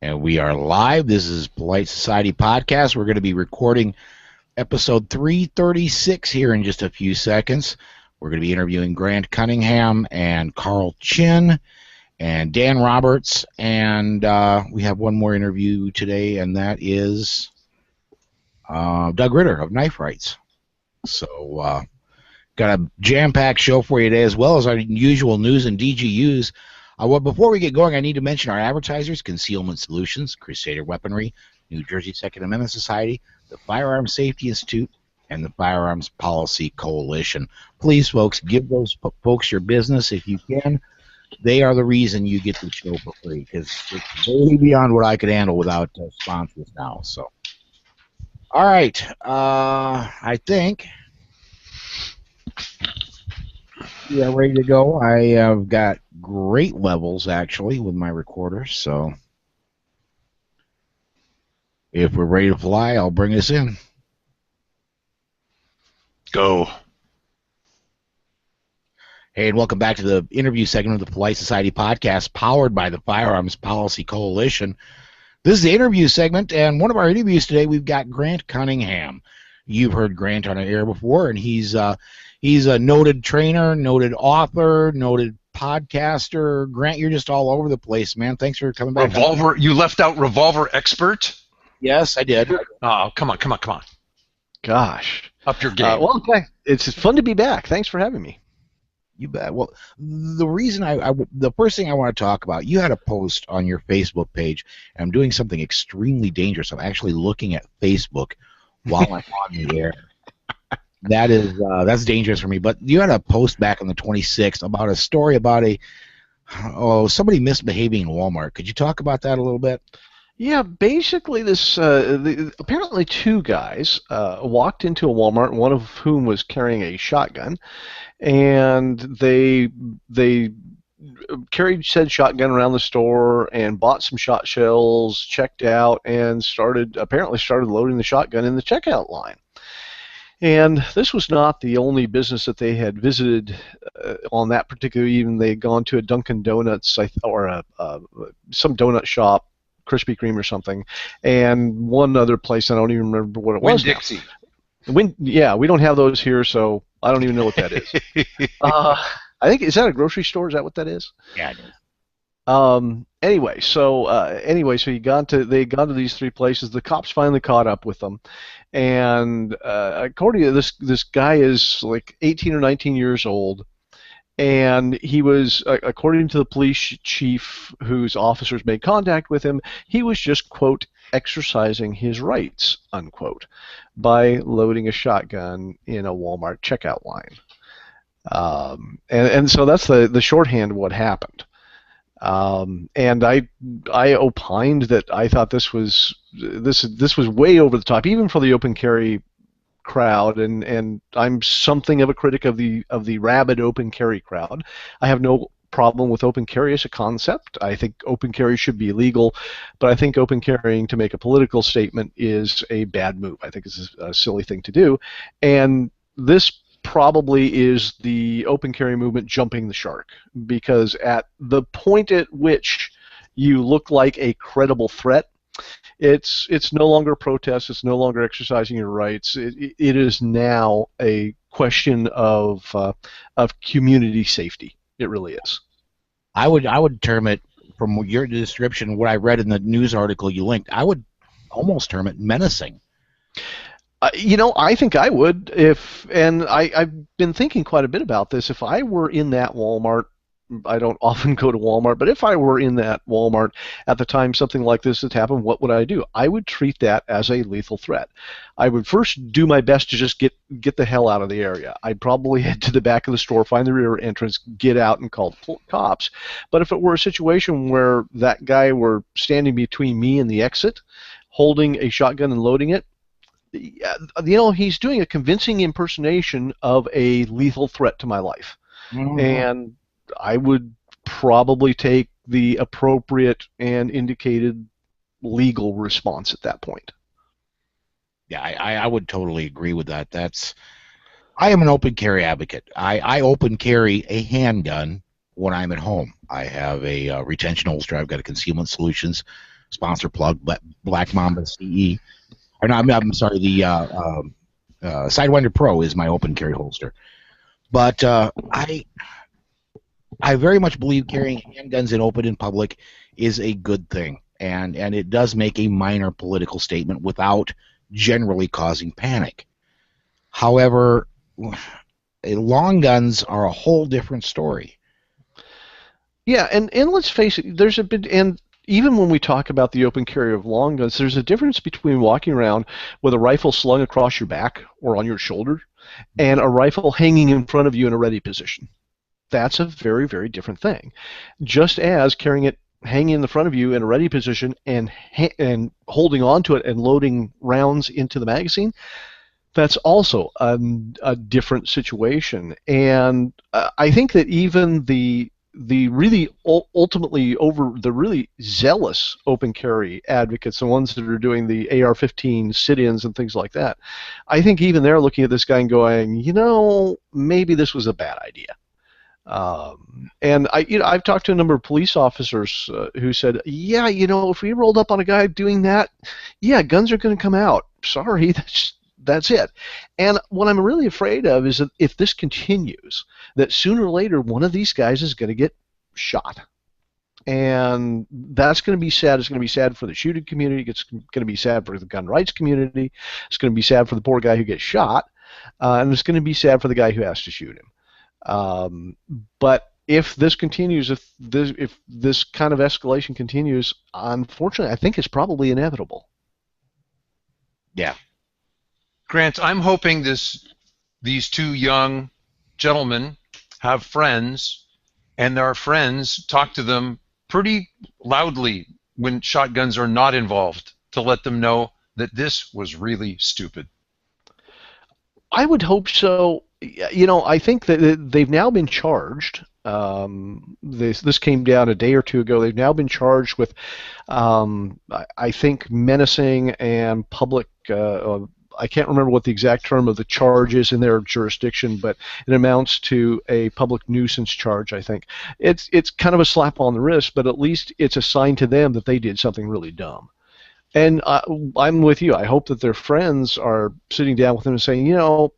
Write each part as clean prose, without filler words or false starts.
And we are live. This is Polite Society Podcast. We're going to be recording episode 336 here in just a few seconds. We're going to be interviewing Grant Cunningham and Carl Chin and Dan Roberts. And we have one more interview today, and that is Doug Ritter of Knife Rights. So got a jam-packed show for you today, as well as our usual news and DGUs. Well, before we get going, I need to mention our advertisers: Concealment Solutions, Crusader Weaponry, New Jersey Second Amendment Society, the Firearms Safety Institute, and the Firearms Policy Coalition. Please, folks, give those folks your business if you can. They are the reason you get the show for free, because it's way beyond what I could handle without sponsors now. So, all right, I think we are ready to go. I have got great levels, actually, with my recorder, so if we're ready to fly, I'll bring us in. Go. Hey, and welcome back to the interview segment of the Polite Society Podcast, powered by the Firearms Policy Coalition. This is the interview segment, and one of our interviews today, we've got Grant Cunningham. You've heard Grant on air before, and he's a noted trainer, noted author, noted podcaster. Grant, you're just all over the place, man. Thanks for coming back. Revolver. You left out Revolver Expert? Yes, I did. Oh, come on. Gosh. Up your game. Well, okay. It's fun to be back. Thanks for having me. You bet. Well, the reason the first thing I want to talk about, you had a post on your Facebook page, and I'm doing something extremely dangerous. I'm actually looking at Facebook while I'm on the air. That's dangerous for me. But you had a post back on the 26th about a story about somebody misbehaving in Walmart. Could you talk about that a little bit? Yeah, basically apparently two guys walked into a Walmart, one of whom was carrying a shotgun, and they carried said shotgun around the store and bought some shot shells, checked out, and started loading the shotgun in the checkout line. And this was not the only business that they had visited on that particular evening. They had gone to a Dunkin' Donuts or some donut shop, Krispy Kreme or something, and one other place. I don't even remember what it was. Winn-Dixie. Yeah, we don't have those here, so I don't even know what that is. I think, is that a grocery store? Is that what that is? Yeah, it is. Anyway, so they gone to these three places. The cops finally caught up with them, and according to this guy is like 18 or 19 years old, and he was, according to the police chief whose officers made contact with him, he was just, quote, exercising his rights, unquote, by loading a shotgun in a Walmart checkout line. And so that's the shorthand of what happened. And I opined that I thought this was way over the top, even for the open carry crowd, and I'm something of a critic of the rabid open carry crowd. I have no problem with open carry as a concept. I think open carry should be illegal, but I think open carrying to make a political statement is a bad move. I think it's a silly thing to do, and this probably is the open carry movement jumping the shark, because at the point at which you look like a credible threat, it's no longer a protest, it's no longer exercising your rights. It is now a question of community safety. It really is. I would term it, from your description, what I read in the news article you linked, I would almost term it menacing. I think I would, and I've been thinking quite a bit about this. If I were in that Walmart, I don't often go to Walmart, but if I were in that Walmart at the time something like this had happened, what would I do? I would treat that as a lethal threat. I would first do my best to just get the hell out of the area. I'd probably head to the back of the store, find the rear entrance, get out, and call the cops. But if it were a situation where that guy were standing between me and the exit, holding a shotgun and loading it, he's doing a convincing impersonation of a lethal threat to my life. Mm-hmm. And I would probably take the appropriate and indicated legal response at that point. Yeah, I would totally agree with that. I am an open carry advocate. I open carry a handgun when I'm at home. I have a retention holster. I've got a Concealment Solutions sponsor plug, but Black Mamba CE. Or no, I'm sorry, the Sidewinder Pro is my open carry holster. But I very much believe carrying handguns in open in public is a good thing, and it does make a minor political statement without generally causing panic. However, long guns are a whole different story. Yeah, and let's face it, there's a bit, and even when we talk about the open carry of long guns, there's a difference between walking around with a rifle slung across your back or on your shoulder and a rifle hanging in front of you in a ready position. That's a very, very different thing. Just as carrying it hanging in the front of you in a ready position and holding on to it and loading rounds into the magazine, that's also a different situation. And I think that even the really ultimately the really zealous open carry advocates, the ones that are doing the AR-15 sit-ins and things like that, I think even they're looking at this guy and going, maybe this was a bad idea. And I've talked to a number of police officers who said, yeah, if we rolled up on a guy doing that, yeah, guns are going to come out. Sorry, that's it. And what I'm really afraid of is that if this continues, that sooner or later one of these guys is going to get shot. And that's going to be sad. It's going to be sad for the shooting community. It's going to be sad for the gun rights community. It's going to be sad for the poor guy who gets shot. And it's going to be sad for the guy who has to shoot him. But if this continues, if this kind of escalation continues, unfortunately, I think it's probably inevitable. Yeah. Grant, I'm hoping these two young gentlemen have friends, and their friends talk to them pretty loudly when shotguns are not involved to let them know that this was really stupid. I would hope so. I think that they've now been charged. This came down a day or two ago. They've now been charged with, I think, menacing and public. I can't remember what the exact term of the charge is in their jurisdiction, but it amounts to a public nuisance charge, I think. It's kind of a slap on the wrist, but at least it's a sign to them that they did something really dumb. And I'm with you. I hope that their friends are sitting down with them and saying,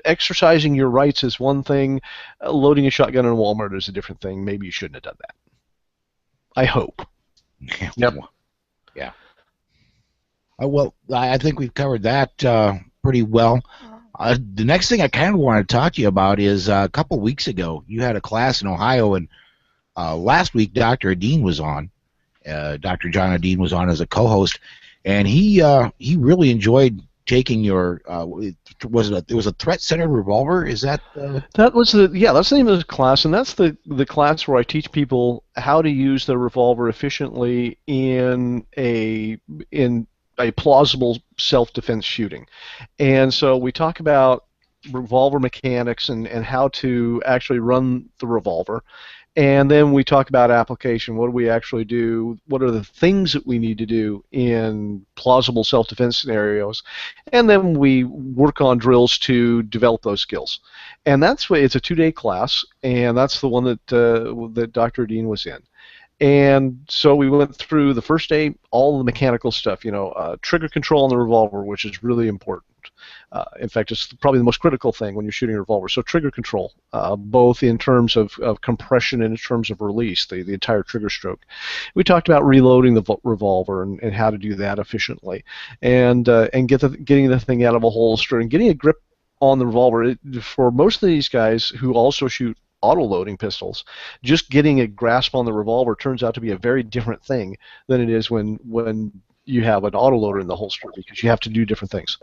exercising your rights is one thing, loading a shotgun in Walmart is a different thing. Maybe you shouldn't have done that. I hope. Yep. Yeah. Well, I think we've covered that pretty well. The next thing I kind of want to talk to you about is a couple weeks ago, you had a class in Ohio, and last week Dr. Adine was on. Dr. John Adine was on as a co-host, and he really enjoyed taking your it was a threat-centered revolver. Is that that's the name of the class, and that's the class where I teach people how to use the revolver efficiently in a plausible self-defense shooting. And so we talk about revolver mechanics and how to actually run the revolver. And then we talk about application. What do we actually do? What are the things that we need to do in plausible self-defense scenarios? And then we work on drills to develop those skills. And that's what it's a 2-day class, and that's the one that Dr. Dean was in. And so we went through the first day, all the mechanical stuff, trigger control on the revolver, which is really important. In fact, it's probably the most critical thing when you're shooting a revolver. So trigger control, both in terms of compression and in terms of release, the entire trigger stroke. We talked about reloading the revolver and how to do that efficiently, and getting the thing out of a holster and getting a grip on the revolver. For most of these guys who also shoot auto-loading pistols, just getting a grasp on the revolver turns out to be a very different thing than it is when you have an autoloader in the holster, because you have to do different things.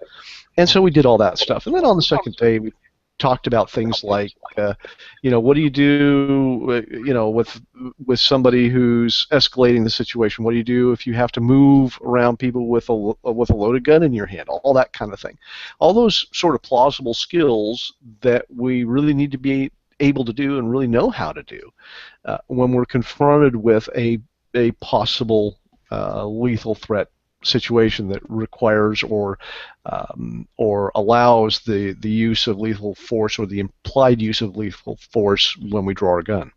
And so we did all that stuff. And then on the second day, we talked about things like, what do you do, with somebody who's escalating the situation? What do you do if you have to move around people with a loaded gun in your hand? All that kind of thing. All those sort of plausible skills that we really need to be able to do and really know how to do when we're confronted with a possible lethal threat situation that requires or allows the use of lethal force or the implied use of lethal force when we draw our gun.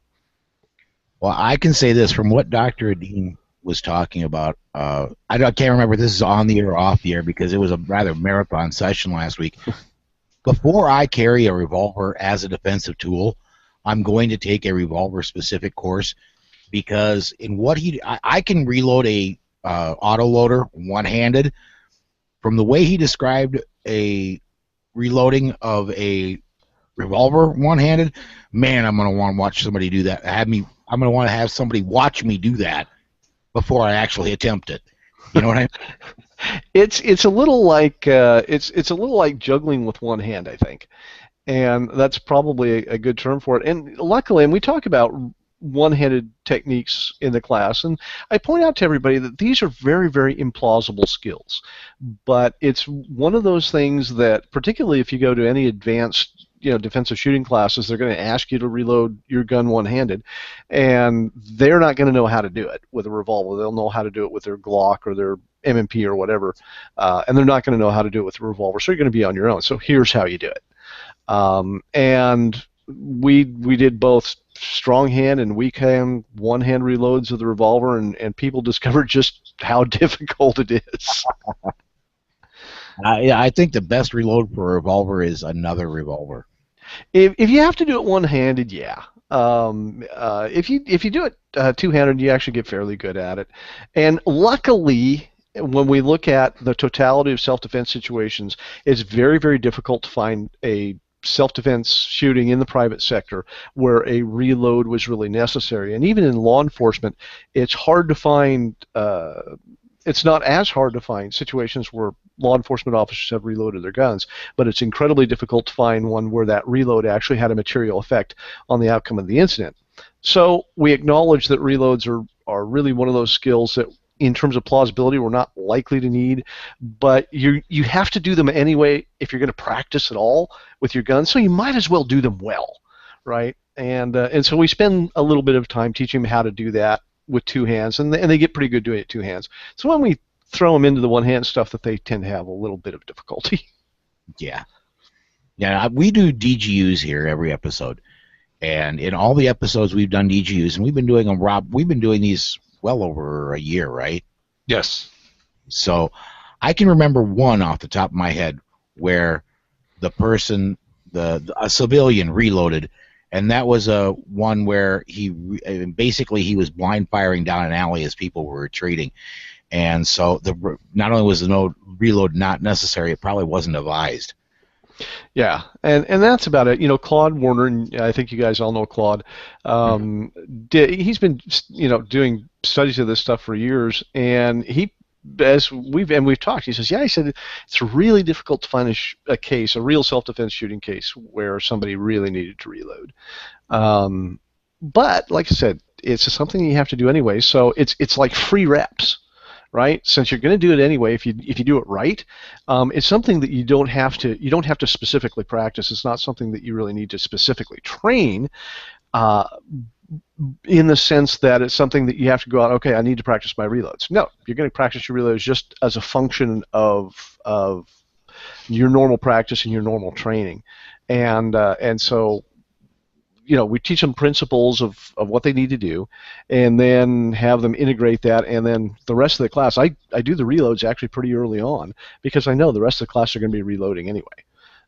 Well, I can say this from what Dr. Adine was talking about. Can't remember if this is on the air or off the air because it was a rather marathon session last week. Before I carry a revolver as a defensive tool, I'm going to take a revolver-specific course because I can reload a autoloader one-handed. From the way he described a reloading of a revolver one-handed, man, I'm going to want to watch somebody do that. I'm going to want to have somebody watch me do that before I actually attempt it. You know what I mean? It's a little like it's a little like juggling with one hand, I think, and that's probably a good term for it. And luckily, and we talk about one-handed techniques in the class, and I point out to everybody that these are very, very implausible skills, but it's one of those things that, particularly if you go to any advanced defensive shooting classes, they're going to ask you to reload your gun one-handed, and they're not going to know how to do it with a revolver. They'll know how to do it with their Glock or their M&P or whatever, and they're not going to know how to do it with a revolver, so you're going to be on your own. So here's how you do it. And we did both strong hand and weak hand, one-hand reloads of the revolver, and people discovered just how difficult it is. Yeah, I think the best reload for a revolver is another revolver. If you have to do it one-handed, yeah. If you do it two-handed, you actually get fairly good at it. And luckily, when we look at the totality of self-defense situations, it's very, very difficult to find a self-defense shooting in the private sector where a reload was really necessary. And even in law enforcement, it's hard to find. It's not as hard to find situations where law enforcement officers have reloaded their guns, but it's incredibly difficult to find one where that reload actually had a material effect on the outcome of the incident. So we acknowledge that reloads are really one of those skills that, in terms of plausibility, we're not likely to need, but you have to do them anyway if you're going to practice at all with your gun, so you might as well do them well, right? And so we spend a little bit of time teaching them how to do that with two hands, and they get pretty good doing it two hands. So when we throw them into the one-hand stuff, that they tend to have a little bit of difficulty. Yeah. We do DGUs here every episode, and in all the episodes we've done DGUs, and we've been doing them, Rob. We've been doing these well over a year, right? Yes. So I can remember one off the top of my head where the person, a civilian, reloaded, and that was one where he was blind firing down an alley as people were retreating. And so not only was the no reload not necessary, it probably wasn't advised. Yeah, and that's about it. Claude Warner, and I think you guys all know Claude. He's been doing studies of this stuff for years, and we've talked. He says, he said it's really difficult to find a real self-defense shooting case where somebody really needed to reload. But like I said, it's something you have to do anyway. So it's like free reps. Right? Since you're going to do it anyway, if you do it right, it's something that you don't have to specifically practice. It's not something that you really need to specifically train, in the sense that it's something that you have to go out. Okay, I need to practice my reloads. No, you're going to practice your reloads just as a function of your normal practice and your normal training, and so. We teach them principles of what they need to do, and then have them integrate that, and then the rest of the class, I do the reloads actually pretty early on because I know the rest of the class are going to be reloading anyway.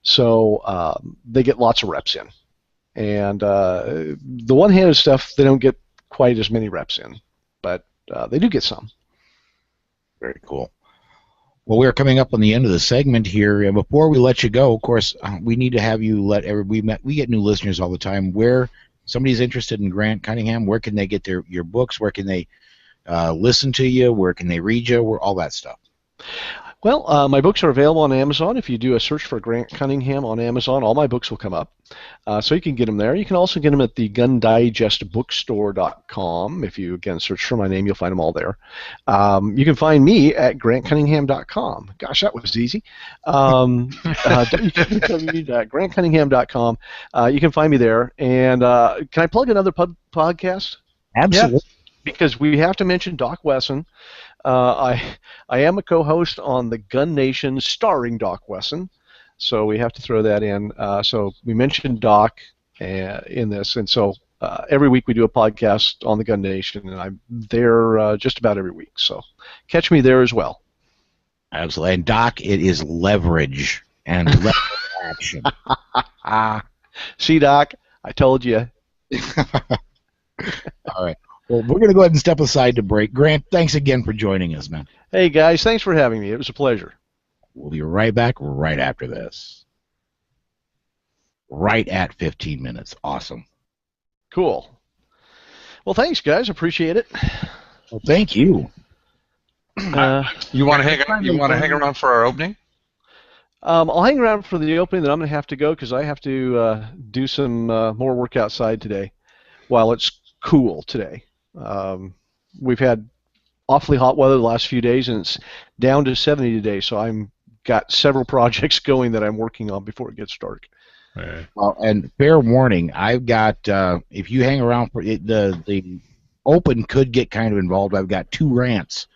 So they get lots of reps in. And the one-handed stuff, they don't get quite as many reps in, but they do get some. Very cool. Well, we're coming up on the end of the segment here, and before we let you go, of course, we need to have you let everybody. We get new listeners all the time. Where somebody's interested in Grant Cunningham, where can they get your books? Where can they listen to you? Where can they read you? All that stuff. Well, my books are available on Amazon. If you do a search for Grant Cunningham on Amazon, all my books will come up. So you can get them there. You can also get them at the GunDigestBookstore.com. If you, again, search for my name, you'll find them all there. You can find me at GrantCunningham.com. Gosh, that was easy. www.GrantCunningham.com. You can find me there. And can I plug another podcast? Absolutely. Yeah, because we have to mention Doc Wesson. I am a co-host on the Gun Nation starring Doc Wesson, so we have to throw that in. So we mentioned Doc in this, and so every week we do a podcast on the Gun Nation, and I'm there just about every week. So catch me there as well. Absolutely. And Doc, it is leverage and leverage action. See, Doc, I told you. All right. Well, we're going to go ahead and step aside to break. Grant, thanks again for joining us, man. Hey, guys, thanks for having me. It was a pleasure. We'll be right back right after this. Right at 15 minutes. Awesome. Cool. Well, thanks, guys. Appreciate it. Well, thank you. You want to hang around for our opening? I'll hang around for the opening, then I'm going to have to go because I have to do some more work outside today while it's cool today. We've had awfully hot weather the last few days, and it's down to 70 today, so I'm got several projects going that I'm working on before it gets dark. Right. Well, and fair warning, I've got, if you hang around for it, the open could get kind of involved. I've got 2 rants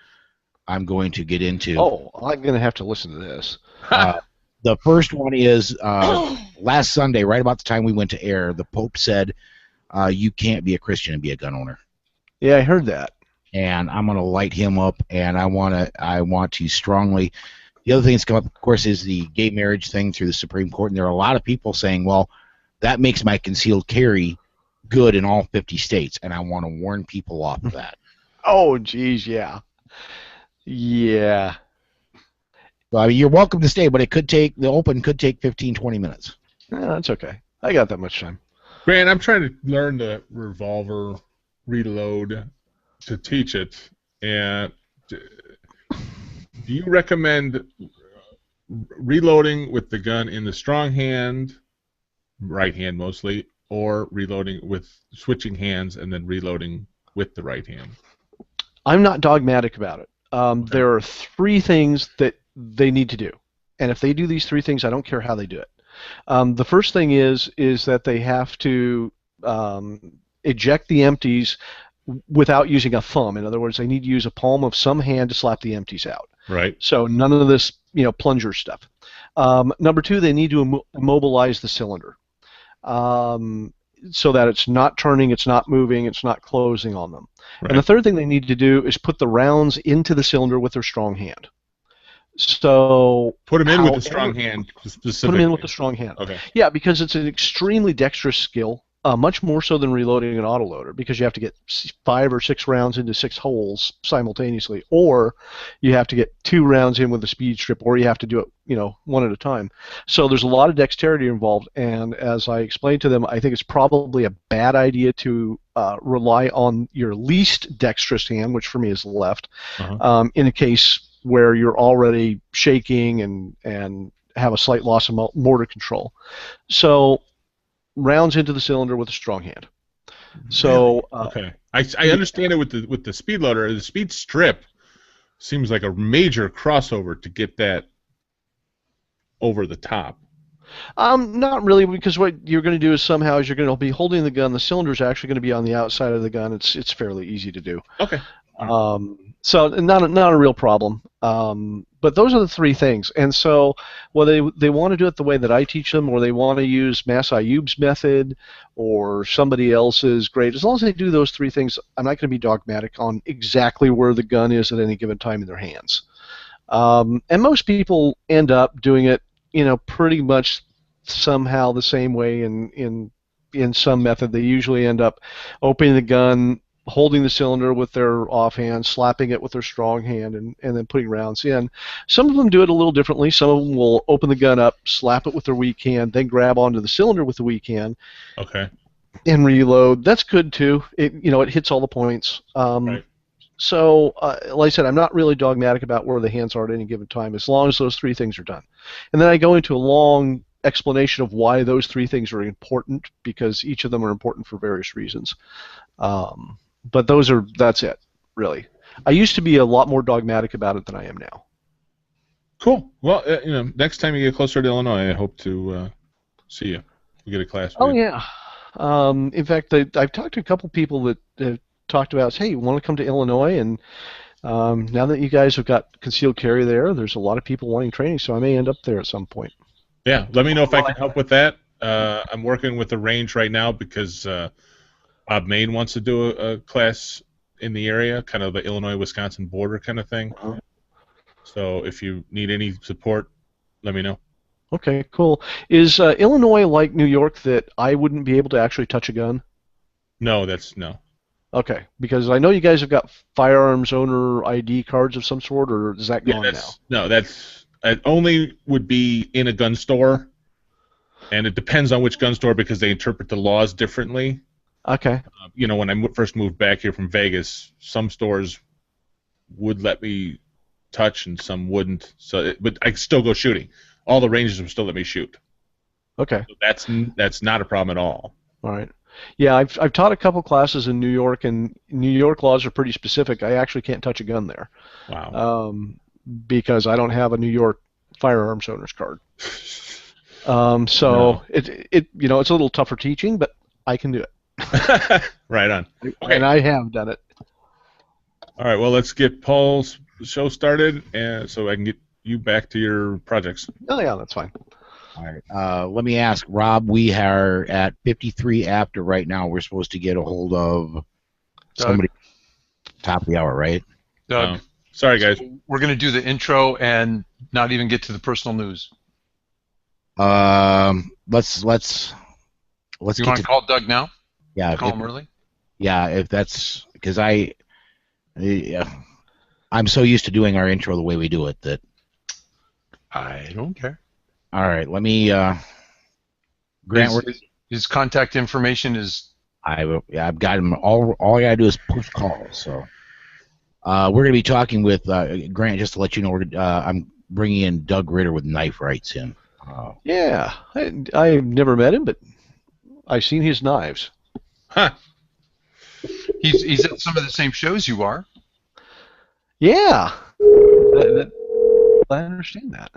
I'm going to get into. Oh, I'm going to have to listen to this. The first one is last Sunday, right about the time we went to air, the Pope said, you can't be a Christian and be a gun owner. Yeah, I heard that. And I'm going to light him up, and I want to strongly. The other thing that's come up, of course, is the gay marriage thing through the Supreme Court, and there are a lot of people saying, well, that makes my concealed carry good in all 50 states, and I want to warn people off of that. Oh, geez, yeah. Yeah. Well, I mean, you're welcome to stay, but the open could take 15, 20 minutes. That's okay. I got that much time. Grant, I'm trying to learn the revolver reload to teach it, and do you recommend reloading with the gun in the strong hand, right hand mostly, or reloading with switching hands and then reloading with the right hand? I'm not dogmatic about it. There are 3 things that they need to do, and if they do these 3 things, I don't care how they do it. The first thing is that they have to eject the empties without using a thumb. In other words, they need to use a palm of some hand to slap the empties out. Right. So none of this, plunger stuff. Number 2, they need to immobilize the cylinder so that it's not turning, it's not moving, it's not closing on them. Right. And the third thing they need to do is put the rounds into the cylinder with their strong hand. So put them in with the strong hand. Put them in with the strong hand. Okay. Yeah, because it's an extremely dexterous skill, much more so than reloading an autoloader, because you have to get 5 or 6 rounds into 6 holes simultaneously, or you have to get 2 rounds in with a speed strip, or you have to do it, one at a time. So there's a lot of dexterity involved, and as I explained to them, I think it's probably a bad idea to rely on your least dexterous hand, which for me is the left, in a case where you're already shaking and have a slight loss of motor control. So rounds into the cylinder with a strong hand. So okay, I understand it with the speed loader. The speed strip seems like a major crossover to get that over the top. Not really, because what you're going to do is somehow you're going to be holding the gun. The cylinder is actually going to be on the outside of the gun. It's fairly easy to do. Okay. So not a real problem. But those are the 3 things. And so whether they want to do it the way that I teach them, or they want to use Mass Ayoub's method or somebody else's, great. As long as they do those 3 things, I'm not going to be dogmatic on exactly where the gun is at any given time in their hands. And most people end up doing it, pretty much somehow the same way in some method. They usually end up opening the gun, holding the cylinder with their offhand, slapping it with their strong hand, and then putting rounds in. Some of them do it a little differently. Some of them will open the gun up, slap it with their weak hand, then grab onto the cylinder with the weak hand. Okay. And reload. That's good too. It hits all the points. Right. So, like I said, I'm not really dogmatic about where the hands are at any given time, as long as those 3 things are done. And then I go into a long explanation of why those 3 things are important, because each of them are important for various reasons. But that's it, really. I used to be a lot more dogmatic about it than I am now. Cool. Well, next time you get closer to Illinois, I hope to see you. We get a class. Oh, yeah. In fact, I've talked to a couple people that have talked about, hey, you want to come to Illinois? And now that you guys have got concealed carry there's a lot of people wanting training, so I may end up there at some point. Yeah, let me know if I can help with that. I'm working with the range right now because Bob Main wants to do a class in the area, kind of the Illinois-Wisconsin border kind of thing. Uh-huh. So if you need any support, let me know. Okay, cool. Is Illinois like New York that I wouldn't be able to actually touch a gun? No, that's no. Okay, because I know you guys have got firearms owner ID cards of some sort, or is that Yeah, gone now? that's it only would be in a gun store, and it depends on which gun store because they interpret the laws differently. Okay. When I first moved back here from Vegas, some stores would let me touch and some wouldn't. But I could still go shooting. All the ranges would still let me shoot. Okay. So that's not a problem at all. All right. Yeah, I've taught a couple classes in New York, and New York laws are pretty specific. I actually can't touch a gun there. Wow. Because I don't have a New York firearms owner's card. So No. it's a little tougher teaching, but I can do it. Right on. Okay. And I have done it. All right. Well, let's get Paul's show started, and so I can get you back to your projects. Oh yeah, that's fine. All right. Let me ask, Rob, we are at 53 after right now. We're supposed to get a hold of somebody top of the hour, right? Doug, sorry, guys. We're going to do the intro and not even get to the personal news. Let's You get want to to call Doug now? yeah, Call him early? yeah, if that's because I'm so used to doing our intro the way we do it that I don't care. all right, let me Grant, His contact information is. I've got him. All I gotta do is push calls. So we're gonna be talking with Grant. Just to let you know, I'm bringing in Doug Ritter with Knife Rights in. Yeah, I've never met him, but I've seen his knives. Huh. He's at some of the same shows you are. Yeah, I understand that.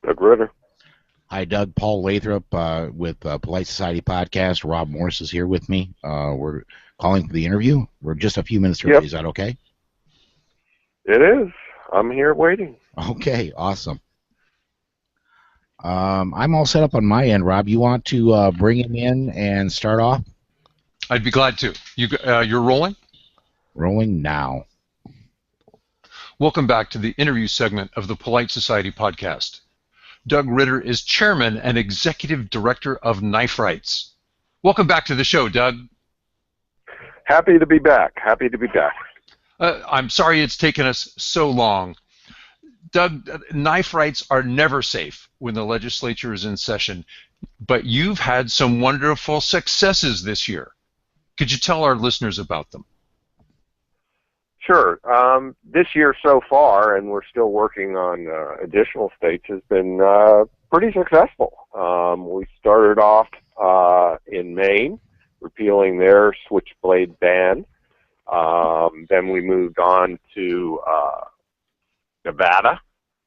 Doug Ritter. Hi, Doug. Paul Lathrop with Polite Society Podcast. Rob Morris is here with me. We're calling for the interview. We're just a few minutes early. Yep. Is that okay? It is. I'm here waiting. Okay, awesome. I'm all set up on my end, Rob. You want to bring him in and start off? I'd be glad to. You're rolling? Rolling now. Welcome back to the interview segment of the Polite Society Podcast. Doug Ritter is chairman and executive director of Knife Rights. Welcome back to the show, Doug. Happy to be back. I'm sorry it's taken us so long. Doug, knife rights are never safe when the legislature is in session, but you've had some wonderful successes this year. Could you tell our listeners about them? Sure. This year so far, and we're still working on additional states, has been pretty successful. We started off in Maine, repealing their switchblade ban. Then we moved on to Nevada,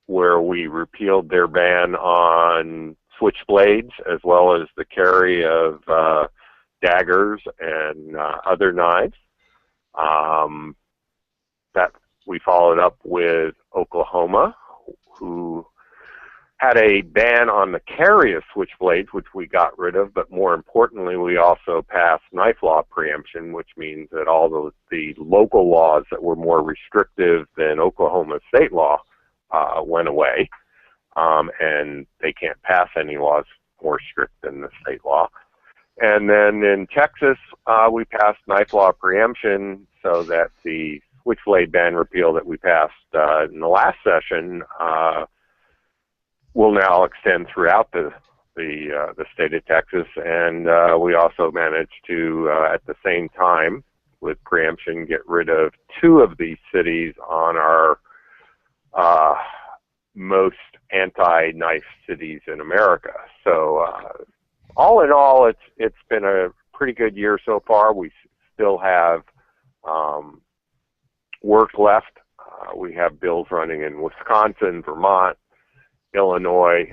where we repealed their ban on switchblades as well as the carry of daggers and other knives. That we followed up with Oklahoma, who had a ban on the carry of switchblades, which we got rid of, but more importantly, we also passed knife law preemption, which means that all the local laws that were more restrictive than Oklahoma state law went away, and they can't pass any laws more strict than the state law. And then in Texas, we passed knife law preemption so that the switchblade ban repeal that we passed in the last session will now extend throughout the state of Texas, and we also managed to, at the same time, with preemption, get rid of 2 of these cities on our most anti-knife cities in America. So, all in all, it's been a pretty good year so far. We still have work left. We have bills running in Wisconsin, Vermont, Illinois,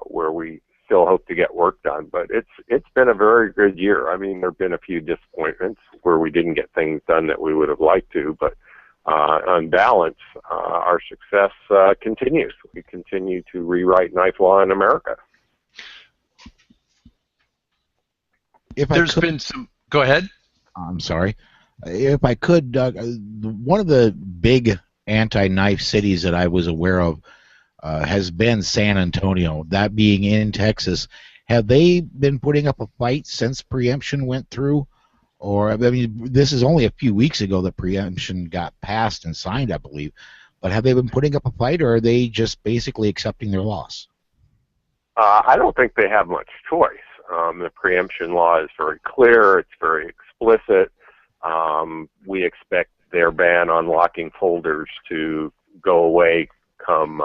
where we still hope to get work done. But it's been a very good year. I mean, there have been a few disappointments where we didn't get things done that we would have liked to, but on balance, our success continues. We continue to rewrite knife law in America. There's been some. Go ahead. I'm sorry. If I could, Doug, one of the big anti-knife cities that I was aware of has been San Antonio, that being in Texas. Have they been putting up a fight since preemption went through? Or, I mean, this is only a few weeks ago that preemption got passed and signed, I believe. But have they been putting up a fight, or are they just basically accepting their loss? I don't think they have much choice. The preemption law is very clear. It's very explicit. We expect their ban on locking folders to go away come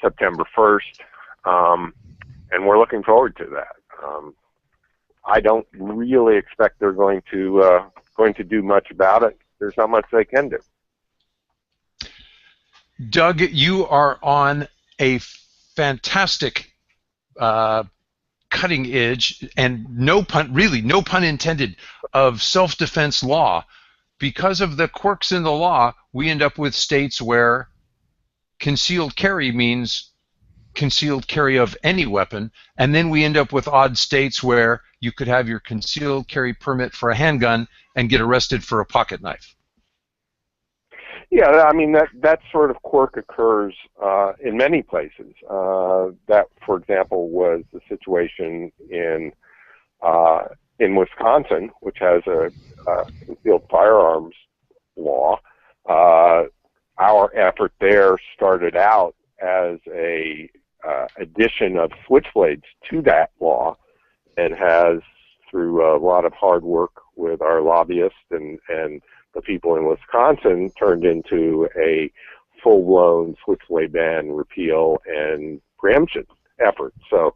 September 1st, and we're looking forward to that. I don't really expect they're going to do much about it. There's not much they can do. Doug, you are on a fantastic cutting edge, and no pun intended, of self-defense law. Because of the quirks in the law, we end up with states where concealed carry means concealed carry of any weapon, and then we end up with odd states where you could have your concealed carry permit for a handgun and get arrested for a pocket knife. Yeah, I mean, that sort of quirk occurs in many places. That, for example, was the situation in Wisconsin, which has a concealed firearms law. Our effort there started out as a addition of switchblades to that law, and has, through a lot of hard work with our lobbyists and the people in Wisconsin, turned into a full-blown switchblade ban, repeal, and preemption effort. So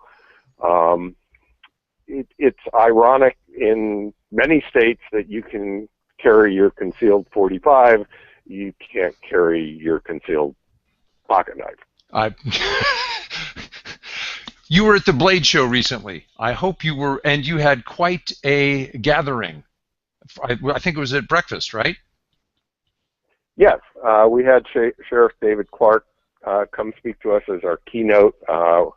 it's ironic in many states that you can carry your concealed .45, you can't carry your concealed pocket knife. You were at the Blade Show recently. I hope you were, and you had quite a gathering. I think it was at breakfast, right? Yes, we had Sheriff David Clark come speak to us as our keynote.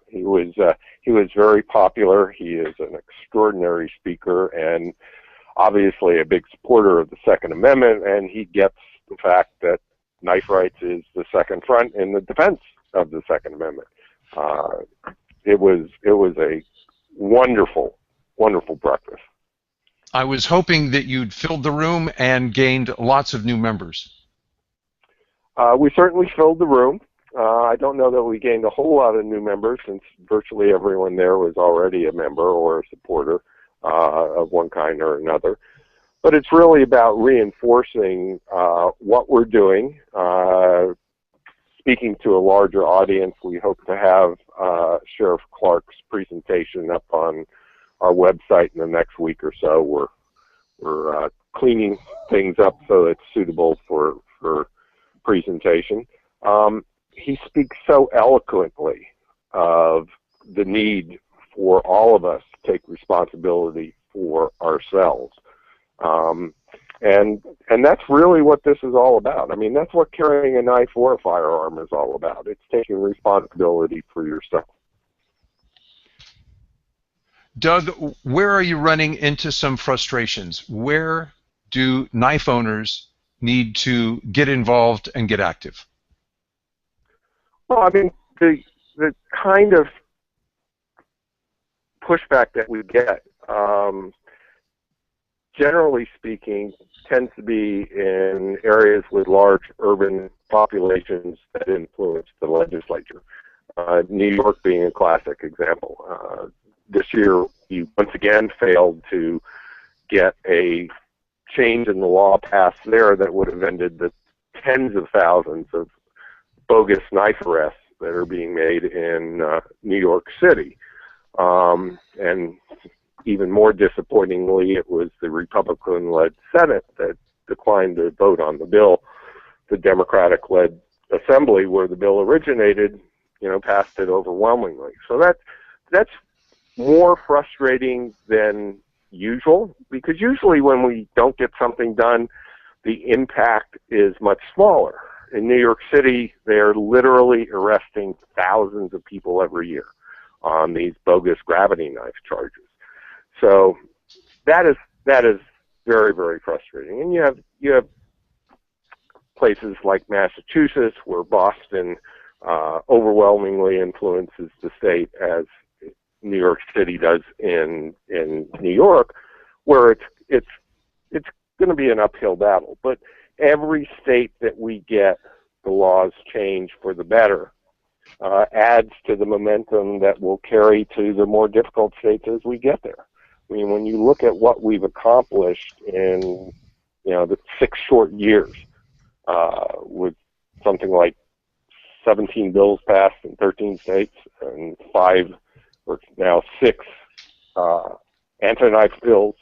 He was very popular. He is an extraordinary speaker and obviously a big supporter of the Second Amendment, and he gets the fact that knife rights is the second front in the defense of the Second Amendment. It was a wonderful, wonderful breakfast. I was hoping that you'd filled the room and gained lots of new members. We certainly filled the room. I don't know that we gained a whole lot of new members, since virtually everyone there was already a member or a supporter of one kind or another. But it's really about reinforcing what we're doing, speaking to a larger audience. We hope to have Sheriff Clark's presentation up on our website in the next week or so. We're cleaning things up so it's suitable for presentation. He speaks so eloquently of the need for all of us to take responsibility for ourselves. And that's really what this is all about. I mean, that's what carrying a knife or a firearm is all about. It's taking responsibility for yourself. Doug, where are you running into some frustrations? Where do knife owners need to get involved and get active? Well, I mean, the kind of pushback that we get, generally speaking, tends to be in areas with large urban populations that influence the legislature. New York being a classic example. This year, we once again failed to get a change in the law passed there that would have ended the tens of thousands of bogus knife arrests that are being made in New York City. And even more disappointingly, it was the Republican-led Senate that declined to vote on the bill. The Democratic-led Assembly, where the bill originated, passed it overwhelmingly. So that's more frustrating than usual, because usually when we don't get something done, the impact is much smaller. In New York City, they're literally arresting thousands of people every year on these bogus gravity knife charges. So that is very, very frustrating. And you have places like Massachusetts, where Boston overwhelmingly influences the state, as New York City does in New York, where it's going to be an uphill battle. But every state that we get the laws change for the better adds to the momentum that will carry to the more difficult states as we get there. I mean, when you look at what we've accomplished in the 6 short years, with something like 17 bills passed in 13 states and 5 or now 6 anti-knife bills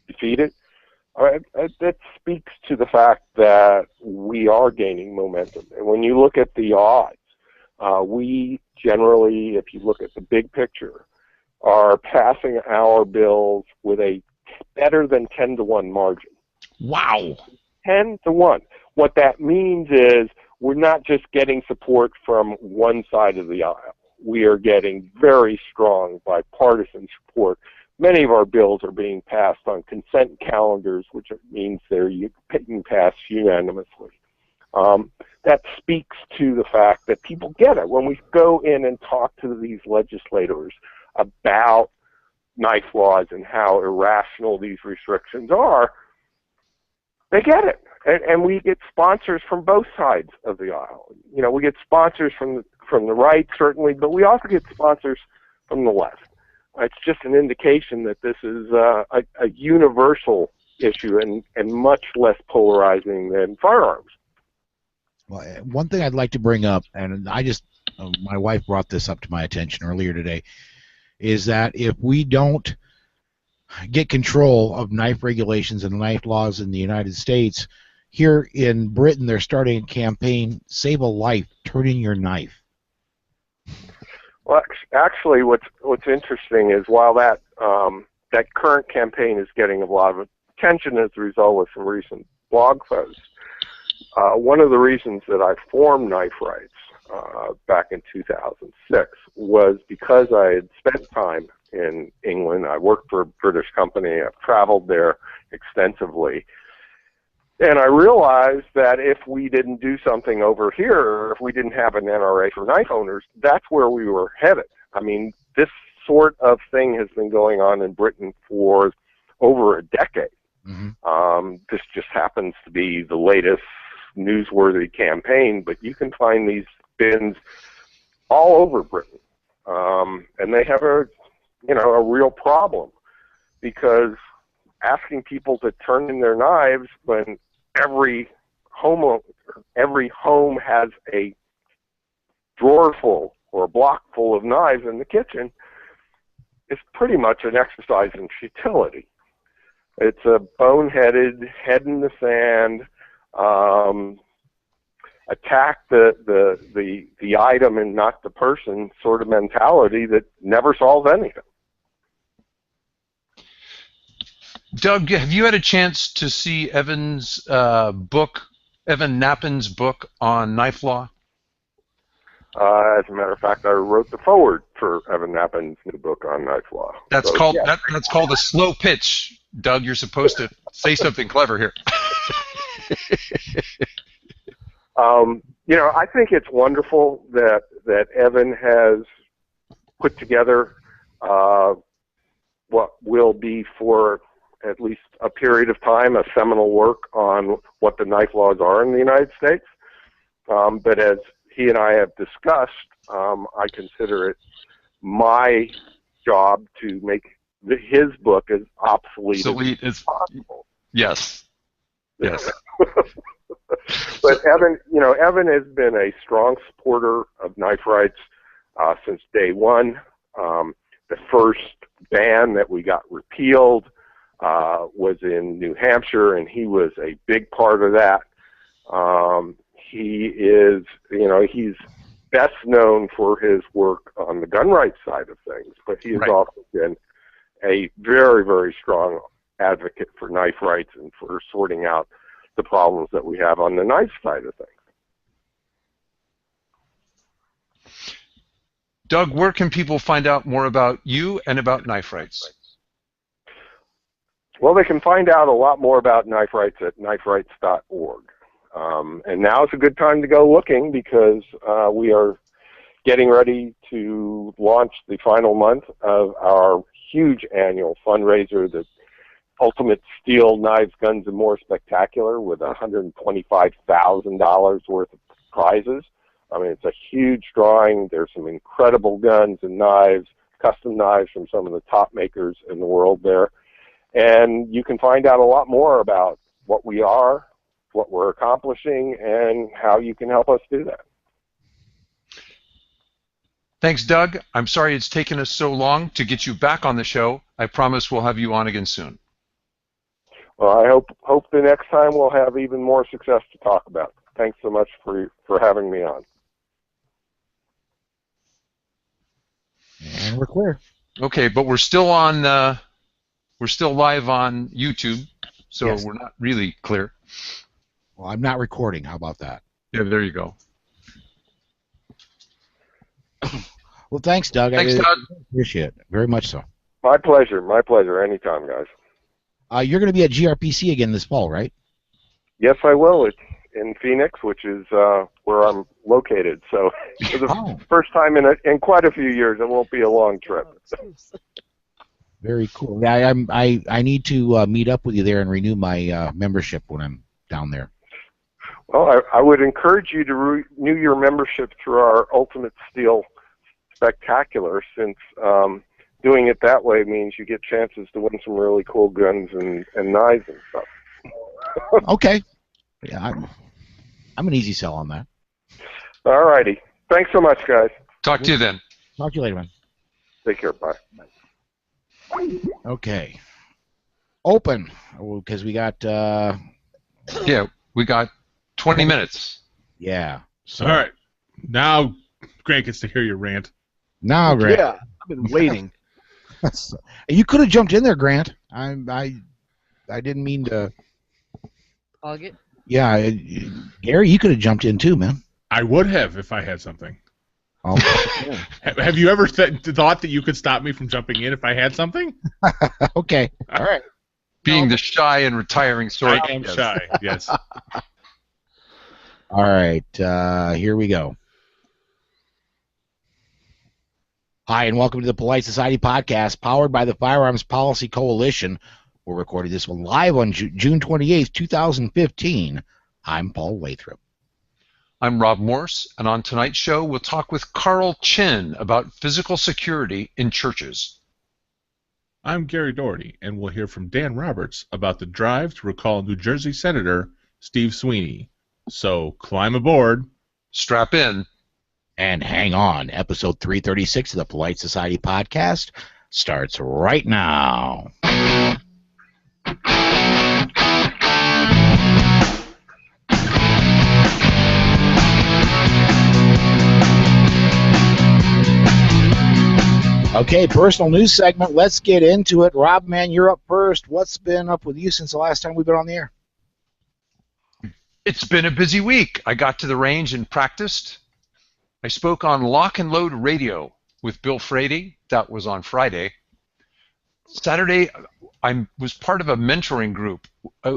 defeated. That speaks to the fact that we are gaining momentum. And when you look at the odds, we generally, if you look at the big picture, are passing our bills with a better than 10-to-1 margin. Wow. 10-to-1. What that means is we're not just getting support from one side of the aisle. We are getting very strong bipartisan support. Many of our bills are being passed on consent calendars, which means they're being passed unanimously. That speaks to the fact that people get it. When we go in and talk to these legislators about knife laws and how irrational these restrictions are, they get it. And we get sponsors from both sides of the aisle. We get sponsors from the right, certainly, but we also get sponsors from the left. It's just an indication that this is a universal issue and much less polarizing than firearms. Well, one thing I'd like to bring up, and my wife brought this up to my attention earlier today, is that if we don't get control of knife regulations and knife laws in the United States, here in Britain they're starting a campaign, Save a Life, Turn in Your Knife. Well, actually, what's interesting is while that current campaign is getting a lot of attention as a result of some recent blog posts, one of the reasons that I formed Knife Rights back in 2006 was because I had spent time in England. I worked for a British company. I've traveled there extensively. And I realized that if we didn't do something over here, or if we didn't have an NRA for knife owners, that's where we were headed. I mean, this sort of thing has been going on in Britain for over a decade. Mm-hmm. This just happens to be the latest newsworthy campaign, but you can find these bins all over Britain. And they have a real problem, because asking people to turn in their knives when every home has a drawer full or a block full of knives in the kitchen is pretty much an exercise in futility. It's a boneheaded, head in the sand, attack the item and not the person sort of mentality that never solves anything. Doug, have you had a chance to see Evan Nappen's book on knife law? As a matter of fact, I wrote the foreword for Evan Nappen's new book on knife law. That's called a slow pitch. Doug, you're supposed to say something clever here. I think it's wonderful that Evan has put together what will be, for at least a period of time, a seminal work on what the knife laws are in the United States. But as he and I have discussed, I consider it my job to make his book as obsolete as possible. Yes. Yes. But Evan has been a strong supporter of knife rights since day one. The first ban that we got repealed was in New Hampshire, and he was a big part of that. He is, he's best known for his work on the gun rights side of things, but he has also been a very, very strong advocate for knife rights and for sorting out the problems that we have on the knife side of things. Doug, where can people find out more about you and about knife rights? Well, they can find out a lot more about knife rights at kniferights.org. And now is a good time to go looking because we are getting ready to launch the final month of our huge annual fundraiser, the Ultimate Steel Knives, Guns, and More Spectacular, with $125,000 worth of prizes. I mean, it's a huge drawing. There's some incredible guns and knives, custom knives from some of the top makers in the world there. And you can find out a lot more about what we are, what we're accomplishing, and how you can help us do that. Thanks, Doug. I'm sorry it's taken us so long to get you back on the show. I promise we'll have you on again soon. Well, I hope the next time we'll have even more success to talk about. Thanks so much for having me on. And we're clear. Okay, but we're still on. We're still live on YouTube, so Yes. we're not really clear. Well, I'm not recording. How about that? Yeah, there you go. Well, thanks, Doug. Thanks, I Doug. appreciate it. Very much so. My pleasure. My pleasure. Anytime, guys. You're going to be at GRPC again this fall, right? Yes, I will. It's in Phoenix, which is where I'm located. So for the first time in quite a few years, it won't be a long trip. Very cool. Yeah, I need to meet up with you there and renew my membership when I'm down there. Well, I would encourage you to renew your membership through our Ultimate Steel Spectacular, since doing it that way means you get chances to win some really cool guns and knives and stuff. Okay. Yeah, I'm an easy sell on that. All righty. Thanks so much, guys. Talk to you then. Talk to you later, man. Take care. Bye. Okay. Open, because we got... Yeah, we got 20 minutes. Yeah. So, All right. Now Grant gets to hear your rant. Now, Grant. Yeah, I've been waiting. You could have jumped in there, Grant. I didn't mean to... Hog it. Yeah, Gary, you could have jumped in too, man. I would have if I had something. Oh. Have you ever thought that you could stop me from jumping in if I had something? Okay. All right. Being the shy and retiring sort. I am Yes. shy, yes. All right. Here we go. Hi, and welcome to the Polite Society Podcast, powered by the Firearms Policy Coalition. We're recording this one live on June 28th, 2015. I'm Paul Lathrop. I'm Rob Morse, and on tonight's show, we'll talk with Carl Chin about physical security in churches. I'm Gary Doherty, and we'll hear from Dan Roberts about the drive to recall New Jersey Senator Steve Sweeney. So climb aboard. Strap in. And hang on. Episode 336 of the Polite Society Podcast starts right now. Okay, personal news segment. Let's get into it. Rob, man, you're up first. What's been up with you since the last time we've been on the air? It's been a busy week. I got to the range and practiced. I spoke on Lock and Load Radio with Bill Frady. That was on Friday. Saturday, I was part of a mentoring group.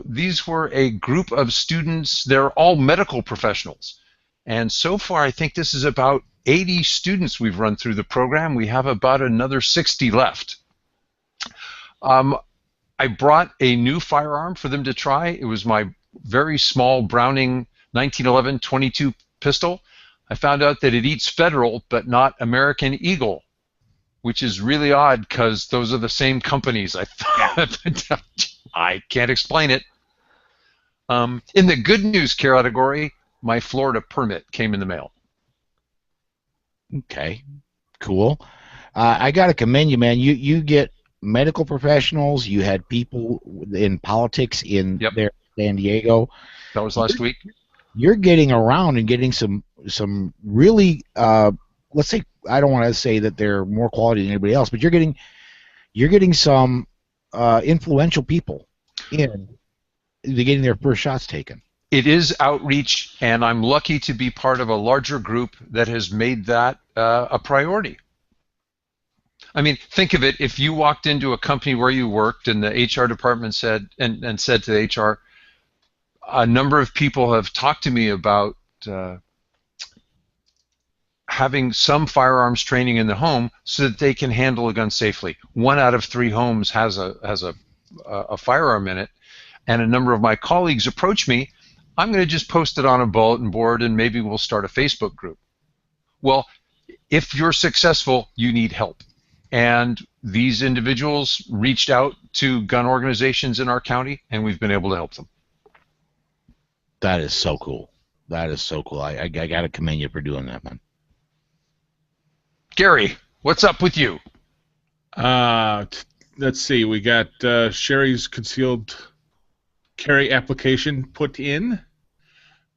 These were a group of students. They're all medical professionals. And so far, I think this is about 80 students we've run through the program. We have about another 60 left. I brought a new firearm for them to try. It was my very small Browning 1911 22 pistol. I found out that it eats Federal but not American Eagle, which is really odd because those are the same companies. I can't explain it. In the good news category, my Florida permit came in the mail. Okay, cool. I got to commend you, man. You get medical professionals. You had people in politics in there, San Diego. That was last week. You're getting around and getting some really let's say, I don't want to say that they're more quality than anybody else, but you're getting some influential people in getting their first shots taken. It is outreach, and I'm lucky to be part of a larger group that has made that a priority. I mean, think of it. If you walked into a company where you worked and the HR department said and said to the HR, a number of people have talked to me about having some firearms training in the home so that they can handle a gun safely. 1 out of 3 homes has a firearm in it, and a number of my colleagues approach me. I'm going to just post it on a bulletin board, and maybe we'll start a Facebook group. Well, if you're successful, you need help. And these individuals reached out to gun organizations in our county, and we've been able to help them. That is so cool. That is so cool. I got to commend you for doing that, man. Gary, what's up with you? Let's see. We got Sherry's concealed carry application put in.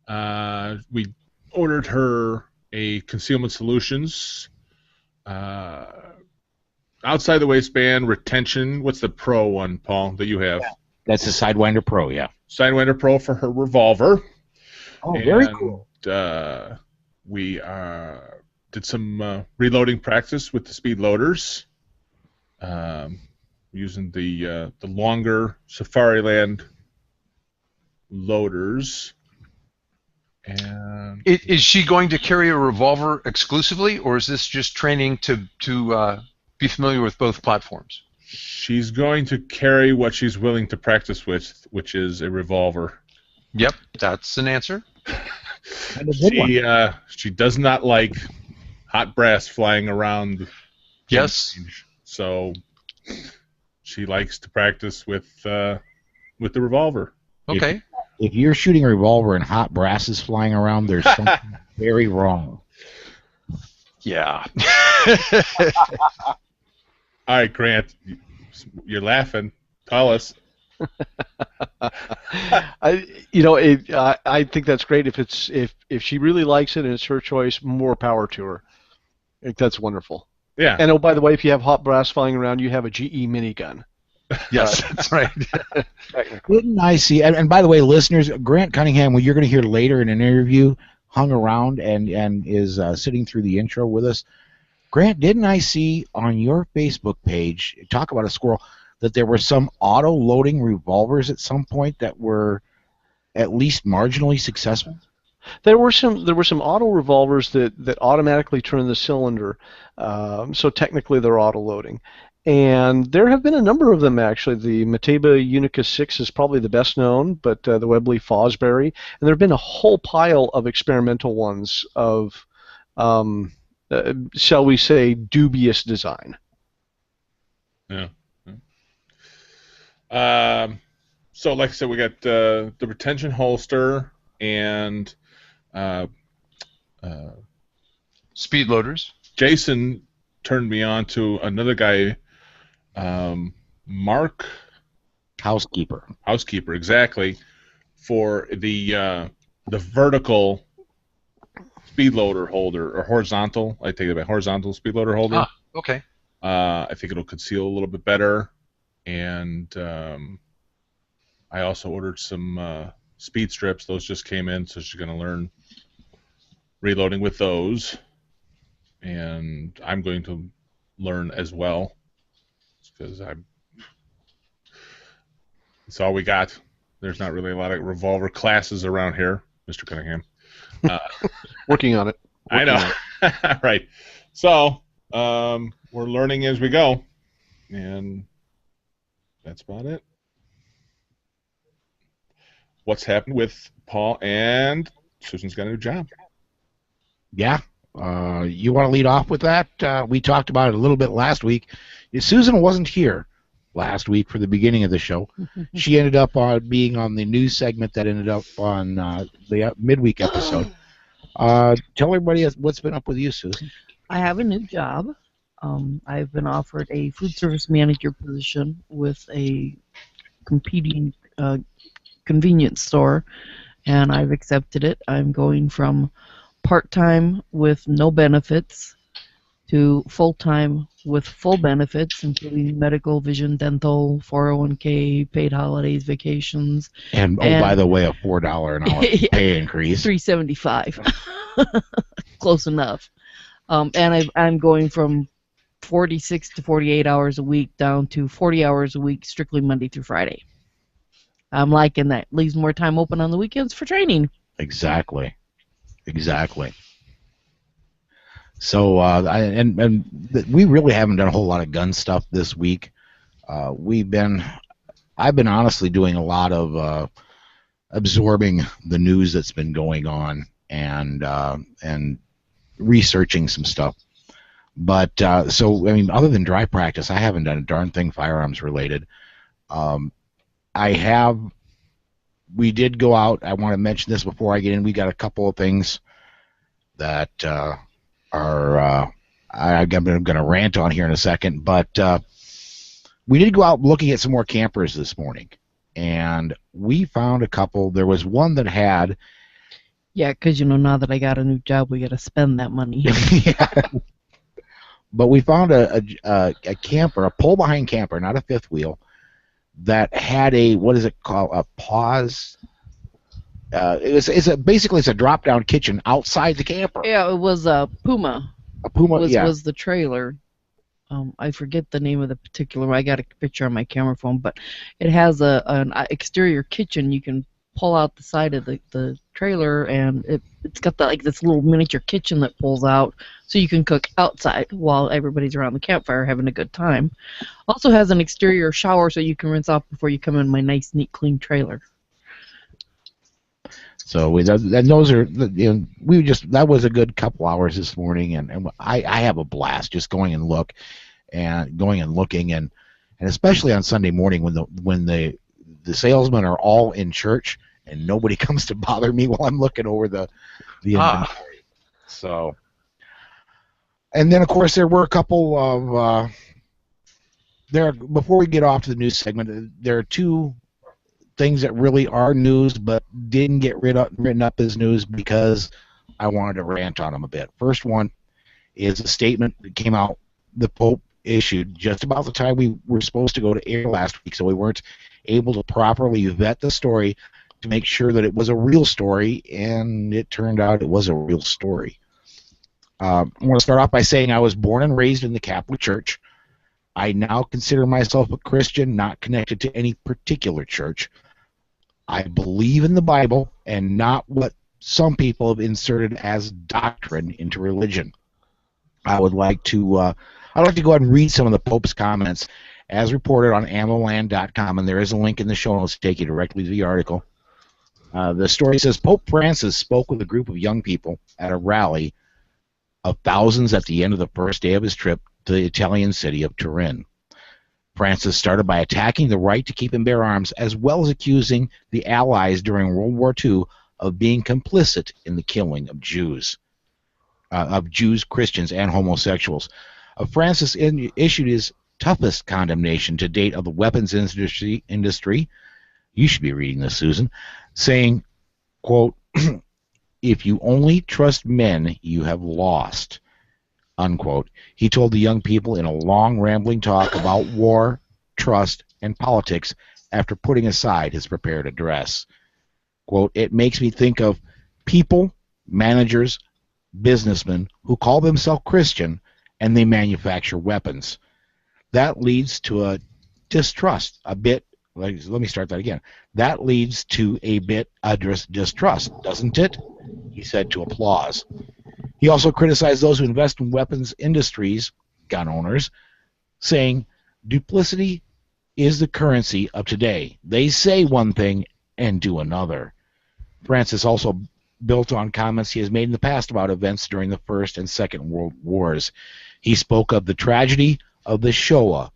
We ordered her a Concealment Solutions outside the waistband retention. What's the Pro one, Paul, that you have? That's the Sidewinder Pro, yeah. Sidewinder Pro for her revolver. Oh, very cool. We did some reloading practice with the speed loaders, using the longer Safariland loaders. And Is she going to carry a revolver exclusively, or is this just training to be familiar with both platforms? she's going to carry what she's willing to practice with, which is a revolver. Yep, that's an answer. And a good one. She does not like hot brass flying around. Yes. So she likes to practice with the revolver. Okay. If you're shooting a revolver and hot brass is flying around, there's something very wrong. Yeah. All right, Grant, you're laughing. Tell us. I think that's great. If she really likes it and it's her choice, more power to her. I think that's wonderful. Yeah. And oh, by the way, if you have hot brass flying around, you have a GE minigun. Yes, that's right. Didn't I see? And by the way, listeners, Grant Cunningham, who you're going to hear later in an interview, hung around and is sitting through the intro with us. Grant, didn't I see on your Facebook page, talk about a squirrel, that there were some auto-loading revolvers at some point that were at least marginally successful? There were some auto revolvers that automatically turn the cylinder, so technically they're auto loading. And there have been a number of them, actually. The Mateba Unica 6 is probably the best known, but the Webley Fosbury. And there have been a whole pile of experimental ones of, shall we say, dubious design. Yeah. So, like I said, we got the retention holster and Speed loaders. Jason turned me on to another guy, Mark Housekeeper, exactly, for the vertical speed loader holder, or horizontal. I take it back, horizontal speed loader holder. Ah, okay. I think it'll conceal a little bit better, and I also ordered some speed strips. Those just came in, so she's going to learn reloading with those, and I'm going to learn as well, because it's all we got. There's not really a lot of revolver classes around here, Mr. Cunningham. Working on it. I know. Right. So we're learning as we go, and that's about it. What's happened with Paul and Susan's got a new job? Yeah. You want to lead off with that? We talked about it a little bit last week. Susan wasn't here last week for the beginning of the show. She ended up being on the news segment that ended up on the midweek episode. Tell everybody what's been up with you, Susan. I have a new job. I've been offered a food service manager position with a competing convenience store, and I've accepted it. I'm going from part-time with no benefits to full-time with full benefits, including medical, vision, dental, 401k, paid holidays, vacations. And by the way, a $4 an hour Yeah, pay increase. $375. Close enough. And I'm going from 46 to 48 hours a week down to 40 hours a week, strictly Monday through Friday. I'm liking that. Leaves more time open on the weekends for training. Exactly. So, we really haven't done a whole lot of gun stuff this week. I've been honestly doing a lot of absorbing the news that's been going on and researching some stuff. But so, I mean, other than dry practice, I haven't done a darn thing firearms related. We did go out. I want to mention this before I get in. We got a couple of things that I'm going to rant on here in a second. But we did go out looking at some more campers this morning, and we found a couple. There was one that had. Yeah, because now that I got a new job, we got to spend that money. Yeah. But we found a camper, a pull-behind camper, not a fifth wheel, that had a, what is it called, a pause. Basically it's a drop-down kitchen outside the camper. Yeah, it was a Puma. A Puma, was the trailer. I forget the name of the particular one. I got a picture on my camera phone, but it has an exterior kitchen. You can pull out the side of the trailer, and it's got this little miniature kitchen that pulls out, so you can cook outside while everybody's around the campfire having a good time. Also has an exterior shower, so you can rinse off before you come in my nice, neat, clean trailer. So those are, that was a good couple hours this morning, and I have a blast just going and looking, and especially on Sunday morning when the salesmen are all in church and nobody comes to bother me while I'm looking over the inventory. So, and then of course there were a couple of before we get off to the news segment, there are two things that really are news but didn't get written up as news because I wanted to rant on them a bit. First one is a statement that came out the Pope issued just about the time we were supposed to go to air last week, so we weren't able to properly vet the story to make sure that it was a real story, and it turned out it was a real story. I want to start off by saying I was born and raised in the Catholic Church. I now consider myself a Christian, not connected to any particular church. I believe in the Bible and not what some people have inserted as doctrine into religion. I'd like to go ahead and read some of the Pope's comments as reported on ammoland.com, and there is a link in the show notes to take you directly to the article. The story says, Pope Francis spoke with a group of young people at a rally of thousands at the end of the first day of his trip to the Italian city of Turin. Francis started by attacking the right to keep and bear arms, as well as accusing the Allies during World War II of being complicit in the killing of Jews, Christians, and homosexuals. Francis issued his toughest condemnation to date of the weapons industry. You should be reading this, Susan, saying, quote, if you only trust men, you have lost, unquote. He told the young people in a long, rambling talk about war, trust, and politics after putting aside his prepared address. Quote, it makes me think of people, managers, businessmen who call themselves Christian and they manufacture weapons. That leads to a distrust, let me start that again. That leads to a bit of distrust, doesn't it? He said to applause. He also criticized those who invest in weapons industries, gun owners, saying, duplicity is the currency of today. They say one thing and do another. Francis also built on comments he has made in the past about events during the First and Second World Wars. He spoke of the tragedy of the Shoah,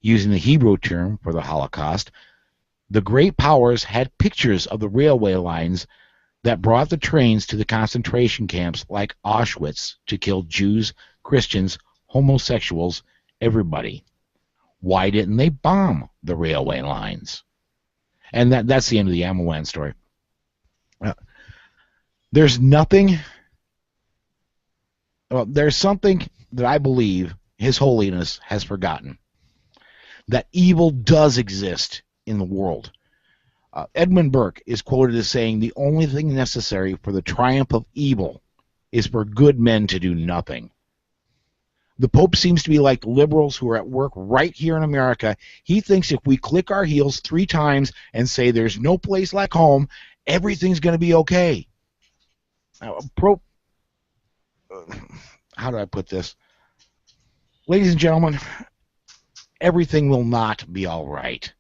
using the Hebrew term for the Holocaust. The great powers had pictures of the railway lines that brought the trains to the concentration camps like Auschwitz to kill Jews, Christians, homosexuals, everybody. Why didn't they bomb the railway lines? And that's the end of the Ammoland story. There's something that I believe His Holiness has forgotten. That evil does exist in the world. Edmund Burke is quoted as saying, "The only thing necessary for the triumph of evil is for good men to do nothing." The Pope seems to be like liberals who are at work right here in America. He thinks if we click our heels 3 times and say there's no place like home, everything's going to be okay. How do I put this? Ladies and gentlemen, everything will not be all right.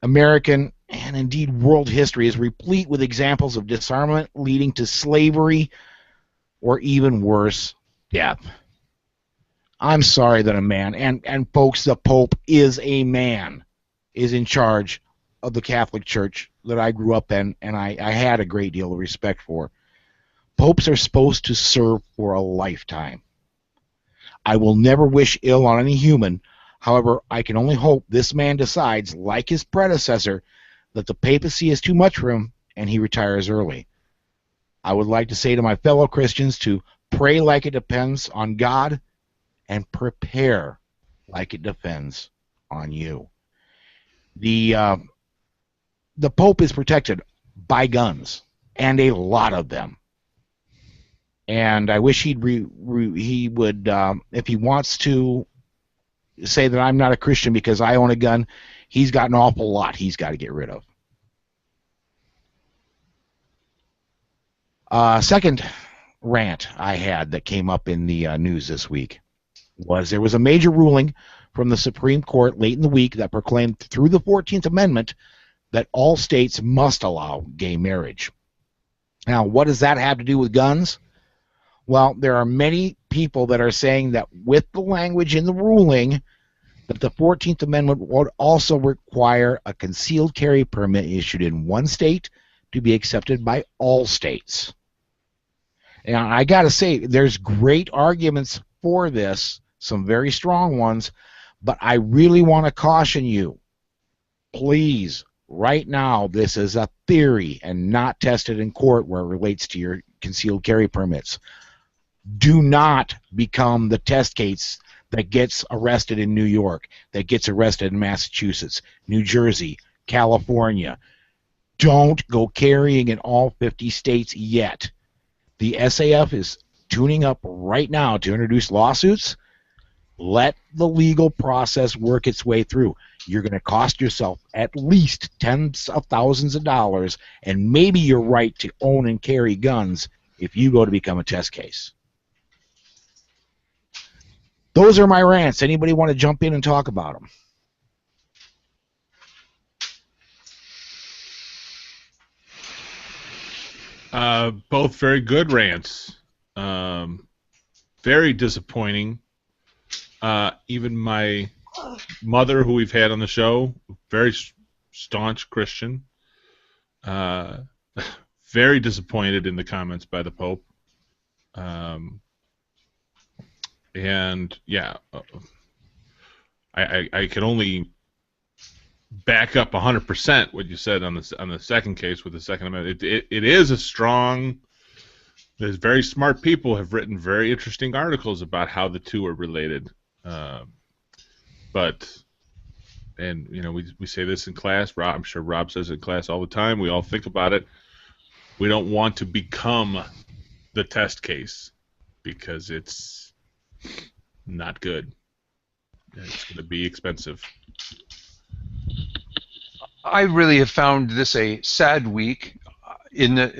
American and indeed world history is replete with examples of disarmament leading to slavery or even worse, death. I'm sorry that a man, and folks, the Pope is a man, is in charge of the Catholic Church that I grew up in, and I had a great deal of respect for. Popes are supposed to serve for a lifetime. I will never wish ill on any human. However, I can only hope this man decides, like his predecessor, that the papacy is too much for him and he retires early. I would like to say to my fellow Christians to pray like it depends on God and prepare like it depends on you. The Pope is protected by guns, and a lot of them. And I wish he would, if he wants to say that I'm not a Christian because I own a gun, he's got an awful lot he's got to get rid of. Second rant I had that came up in the news this week was there was a major ruling from the Supreme Court late in the week that proclaimed through the 14th Amendment that all states must allow gay marriage. Now, what does that have to do with guns? Well, there are many people that are saying that with the language in the ruling that the 14th Amendment would also require a concealed carry permit issued in one state to be accepted by all states. And I got to say, there's great arguments for this, some very strong ones, but I really want to caution you, please, right now, this is a theory and not tested in court where it relates to your concealed carry permits. Do not become the test case that gets arrested in New York, that gets arrested in Massachusetts, New Jersey, California. Don't go carrying in all 50 states yet. The SAF is tuning up right now to introduce lawsuits. Let the legal process work its way through. You're going to cost yourself at least tens of thousands of dollars and maybe your right to own and carry guns if you go to become a test case. Those are my rants. Anybody want to jump in and talk about them? Both very good rants. Very disappointing. Even my mother, who we've had on the show, very staunch Christian, very disappointed in the comments by the Pope. And yeah, I can only back up 100% what you said on the second case with the Second Amendment. It is a strong. There's very smart people have written very interesting articles about how the two are related. But you know, we say this in class. I'm sure Rob says it in class all the time. We all think about it. We don't want to become the test case because it's not good. It's going to be expensive. I really have found this a sad week. In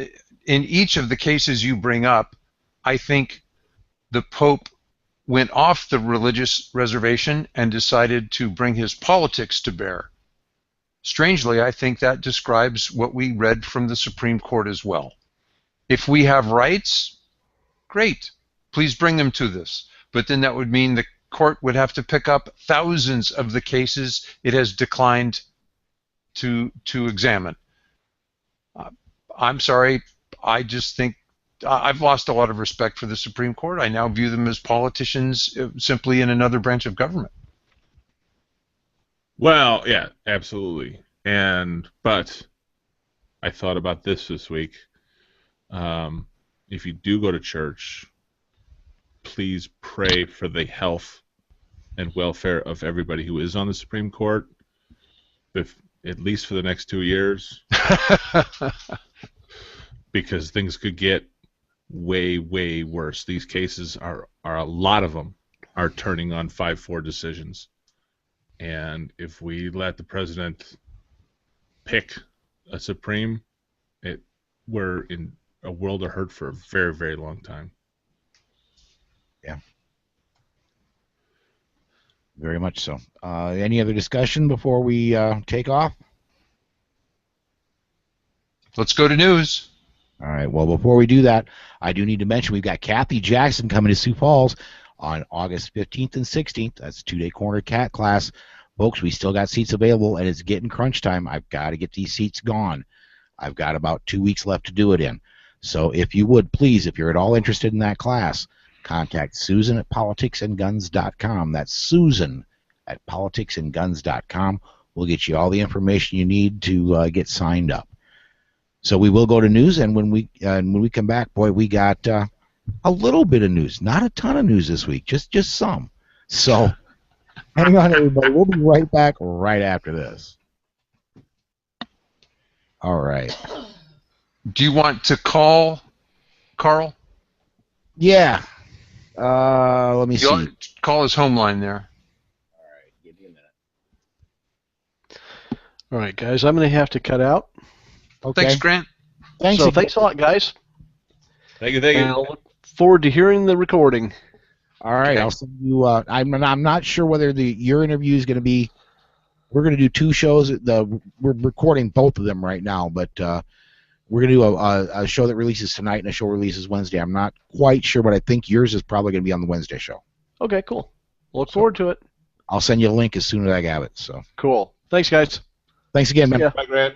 each of the cases you bring up, I think the Pope went off the religious reservation and decided to bring his politics to bear. Strangely, I think that describes what we read from the Supreme Court as well. If we have rights, great. Please bring them to this. But then that would mean the court would have to pick up thousands of the cases it has declined to examine. I'm sorry. I just think I've lost a lot of respect for the Supreme Court. I now view them as politicians simply in another branch of government. Well, yeah, absolutely. But I thought about this week. If you do go to church, please pray for the health and welfare of everybody who is on the Supreme Court, if, at least for the next 2 years, because things could get way, way worse. These cases are a lot of them are turning on 5-4 decisions. And if we let the president pick a Supreme, we're in a world of hurt for a very, very long time. Yeah. Very much so. Any other discussion before we take off? Let's go to news. All right. Well, before we do that, I do need to mention we've got Kathy Jackson coming to Sioux Falls on August 15th and 16th. That's a 2-day corner cat class. Folks, we still got seats available, and it's getting crunch time. I've got to get these seats gone. I've got about 2 weeks left to do it in. So if you would, please, if you're at all interested in that class, contact Susan at politicsandguns.com. That's Susan at politicsandguns.com. We'll get you all the information you need to get signed up. So we will go to news, and when we come back, boy, we got a little bit of news. Not a ton of news this week, just some. So hang on, everybody. We'll be right back right after this. All right. Do you want to call Carl? Yeah. Let me see. Call his home line there. All right. Give me a minute. All right, guys, I'm going to have to cut out. Okay. Thanks, Grant. Thanks. So thanks a lot, guys. Thank you. And I'll look forward to hearing the recording. All right. Okay. I'll send you. I'm not sure whether your interview is going to be. We're going to do 2 shows. We're recording both of them right now, but we're going to do a show that releases tonight and a show releases Wednesday. I'm not quite sure, but I think yours is probably going to be on the Wednesday show. Okay, cool. Look forward to it. I'll send you a link as soon as I have it. So Cool. Thanks, guys. thanks again, man. Yeah. Bye, Grant.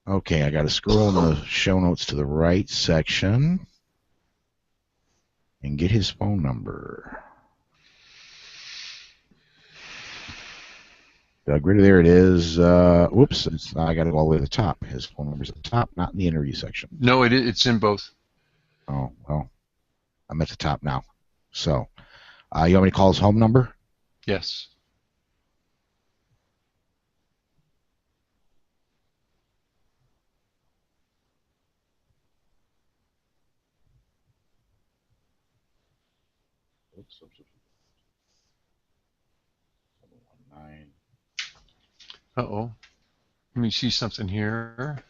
Okay, I got to scroll in the show notes to the right section and get his phone number. Doug Ritter, there it is. Whoops, I got to go all the way to the top. His phone number's at the top, not in the interview section. No, it's in both. Oh, well, I'm at the top now. So, you want me to call his home number? Yes. Oops, 719. Uh-oh. Let me see something here.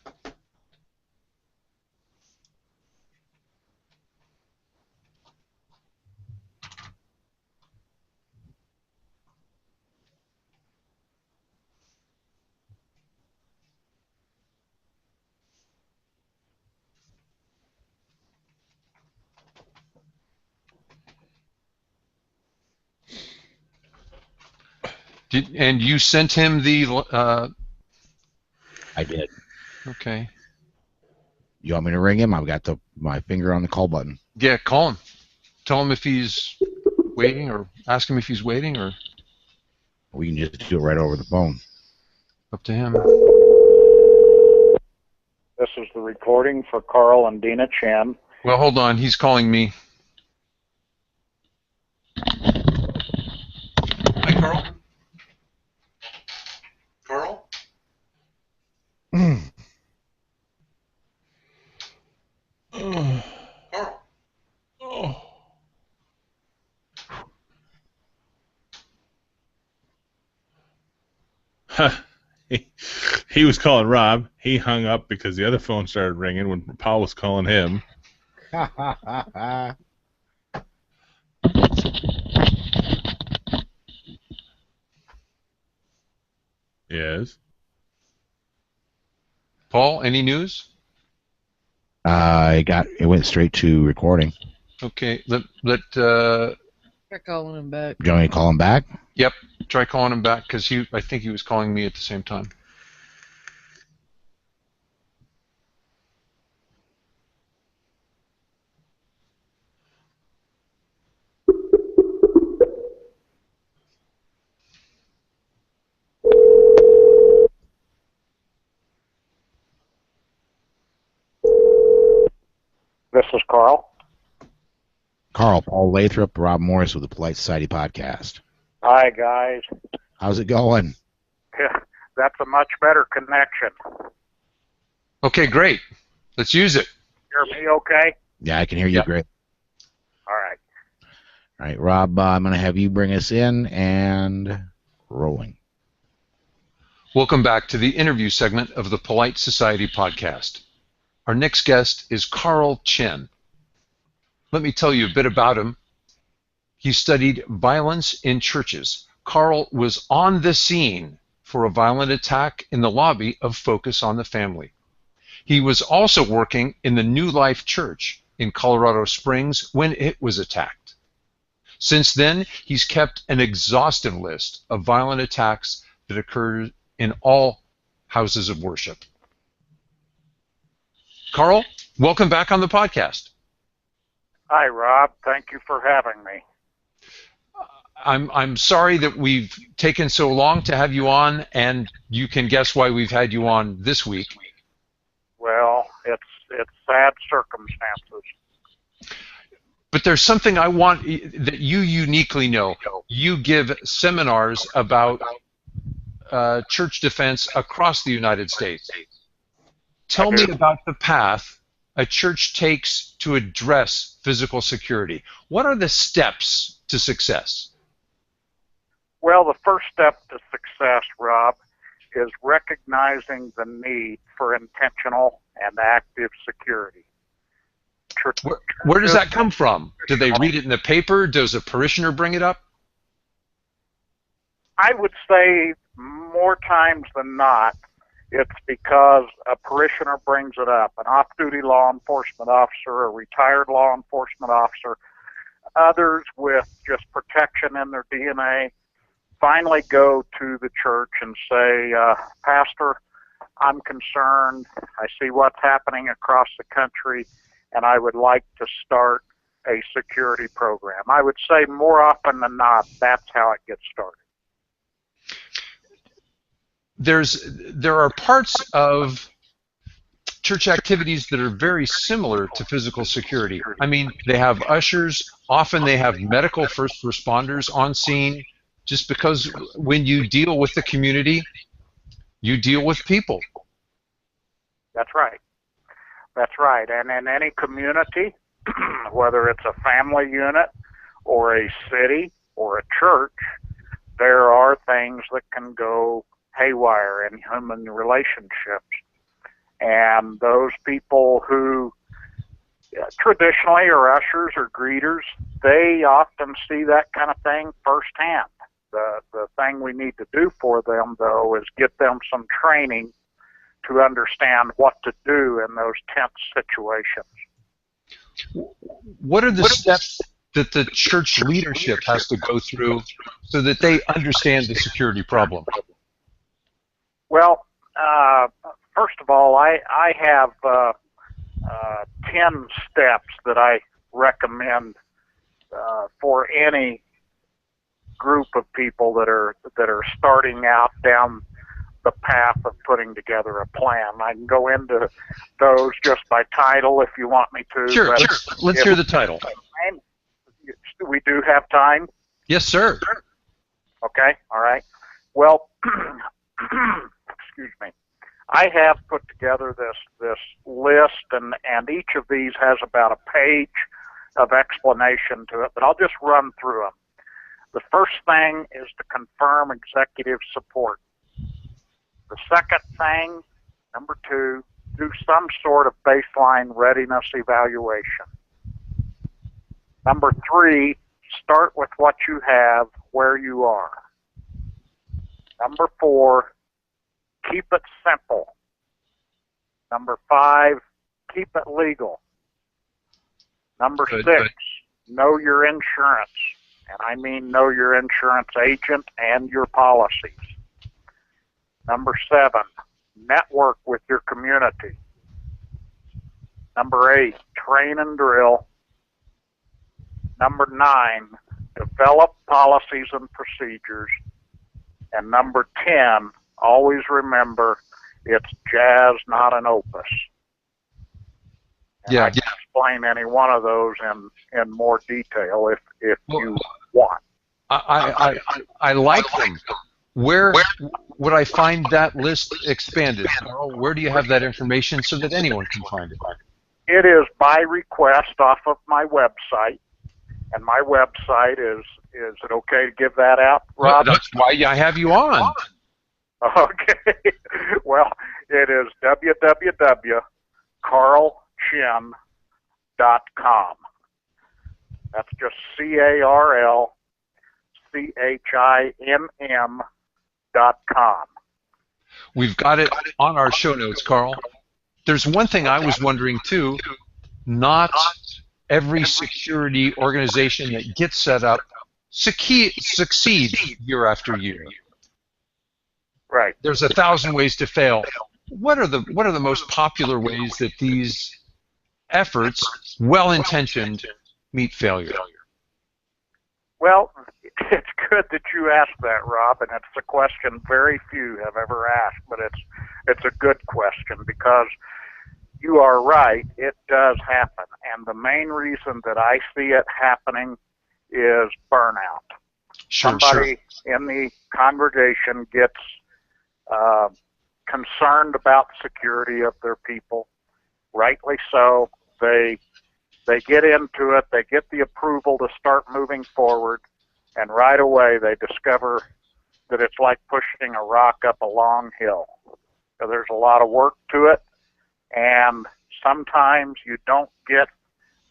And you sent him the... I did. Okay. You want me to ring him? I've got my finger on the call button. Yeah, call him. Tell him if he's waiting, or ask him if he's waiting, or We can just do it right over the phone. up to him. This is the recording for Carl and Dina Chan. Well, hold on. He's calling me. Hi, Carl. Carl? Carl. He was calling Rob. He hung up because the other phone started ringing when Paul was calling him. Yes. Paul, any news? It went straight to recording. Okay, let Try calling him back. Do you want me to call him back? yep, try calling him back, because I think he was calling me at the same time. This is Carl. Carl, Paul Lathrop, Rob Morris with the Polite Society Podcast. Hi, guys. How's it going? That's a much better connection. Okay, great. Let's use it. Hear me okay? Yeah, I can hear you Yep. great. All right. All right, Rob, I'm going to have you bring us in and rolling. Welcome back to the interview segment of the Polite Society Podcast. Our next guest is Carl Chen. Let me tell you a bit about him. He studied violence in churches. Carl was on the scene for a violent attack in the lobby of Focus on the Family. He was also working in the New Life Church in Colorado Springs when it was attacked. Since then, he's kept an exhaustive list of violent attacks that occurred in all houses of worship. Carl, welcome back on the podcast. Hi, Rob. Thank you for having me. I'm sorry that we've taken so long to have you on, and you can guess why we've had you on this week. Well, it's sad circumstances. But there's something I want that you uniquely know. You give seminars about church defense across the United States. Tell me about the path a church takes to address physical security. What are the steps to success? Well, the first step to success, Rob, is recognizing the need for intentional and active security. Where does that come from? Do they read it in the paper? Does a parishioner bring it up? I would say more times than not, it's because a parishioner brings it up. An off-duty law enforcement officer, a retired law enforcement officer, others with just protection in their DNA finally go to the church and say, Pastor, I'm concerned. I see what's happening across the country, and I would like to start a security program. I would say more often than not, that's how it gets started. There are parts of church activities that are very similar to physical security. I mean, they have ushers. Often they have medical first responders on scene, just because when you deal with the community, you deal with people. That's right. That's right. And in any community, whether it's a family unit or a city or a church, there are things that can go haywire in human relationships. And those people who traditionally are ushers or greeters, they often see that kind of thing firsthand. The thing we need to do for them, though, is get them some training to understand what to do in those tense situations. What are the steps that the church leadership has to go through so that they understand the security problem? Well, first of all, I have 10 steps that I recommend for any group of people that are starting out down the path of putting together a plan. I can go into those just by title if you want me to. Sure. Let's hear the title. We do have time? Yes, sir. Okay, all right. Well, excuse me. I have put together this list, and each of these has about a page of explanation to it, but I'll just run through them. The first thing is to confirm executive support. The second thing, number 2, do some sort of baseline readiness evaluation. Number 3, start with what you have where you are. Number 4, keep it simple. Number 5, keep it legal. Number 6, know your insurance. And I mean know your insurance agent and your policies. Number 7, network with your community. Number 8, train and drill. Number 9, develop policies and procedures. And number 10, always remember, it's jazz, not an opus. And I can explain any one of those in more detail if you want. I like them. Where would I find that list expanded, Carl? Where do you have that information so that anyone can find it? It is by request off of my website, and my website is it okay to give that out, Rob? That's why I have you on. Okay. Well, it is www.carlchinn.com. That's just CarlChimm.com. We've got it on our show notes, Carl. There's one thing I was wondering too. Not every security organization that gets set up succeeds year after year. Right. There's 1,000 ways to fail. What are the most popular ways that these efforts, well-intentioned, meet failure? Well, it's good that you asked that, Rob, and it's a question very few have ever asked, but it's a good question because you are right, it does happen. And the main reason that I see it happening is burnout. Somebody in the congregation gets concerned about security of their people, rightly so. They get into it, they get the approval to start moving forward, and right away they discover that it's like pushing a rock up a long hill. So there's a lot of work to it, and sometimes you don't get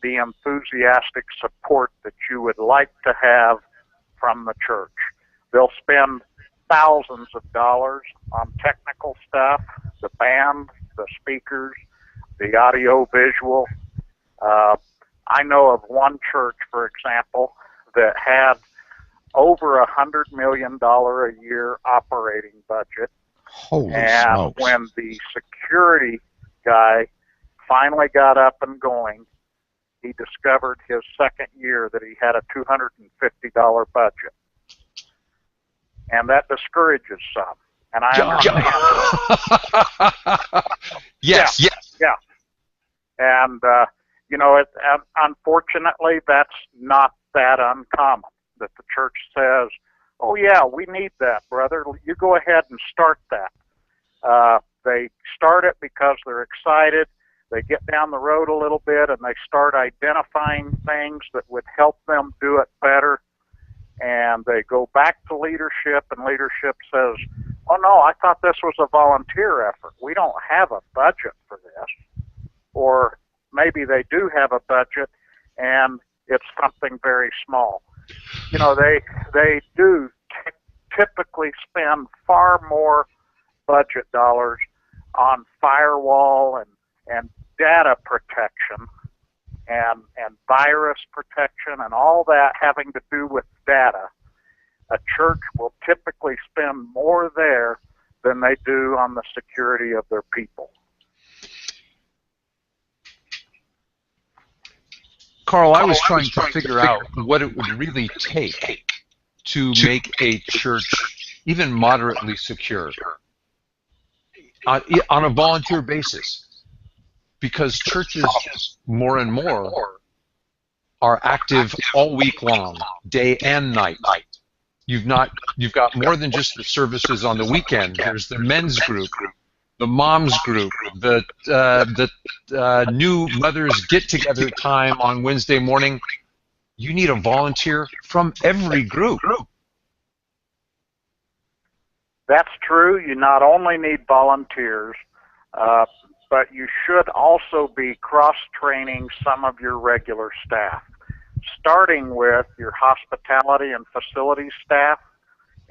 the enthusiastic support that you would like to have from the church. They'll spend thousands of dollars on technical stuff, the band, the speakers, the audio visual. I know of one church, for example, that had over $100 million a year operating budget. Holy and smokes. When the security guy finally got up and going, he discovered his second year that he had a $250 budget. And that discourages some. And I understand. Yes. Yeah. And, unfortunately, that's not that uncommon, that the church says, oh, yeah, we need that, brother. You go ahead and start that. They start it because they're excited. They get down the road a little bit, and they start identifying things that would help them do it better. And they go back to leadership, and leadership says, oh, no, I thought this was a volunteer effort. We don't have a budget for this. Or maybe they do have a budget, and it's something very small. They do typically spend far more budget dollars on firewall and data protection and virus protection and all that having to do with data. A church will typically spend more there than they do on the security of their people. Carl, I was trying to figure out what it would really take to make a church even moderately secure on a volunteer basis, because churches more and more are active all week long, day and night. You've got more than just the services on the weekend. There's the men's group, the moms group, the new mothers get-together time on Wednesday morning. You need a volunteer from every group. That's true. You not only need volunteers, but you should also be cross-training some of your regular staff, starting with your hospitality and facilities staff.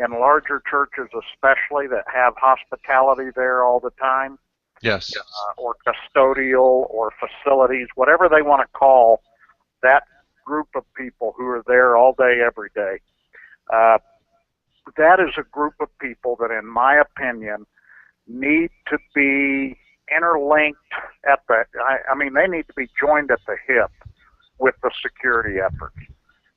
In larger churches especially that have hospitality there all the time. Yes. Or custodial or facilities, whatever they want to call that group of people who are there all day, every day. That is a group of people that, in my opinion, need to be interlinked at the, they need to be joined at the hip with the security efforts.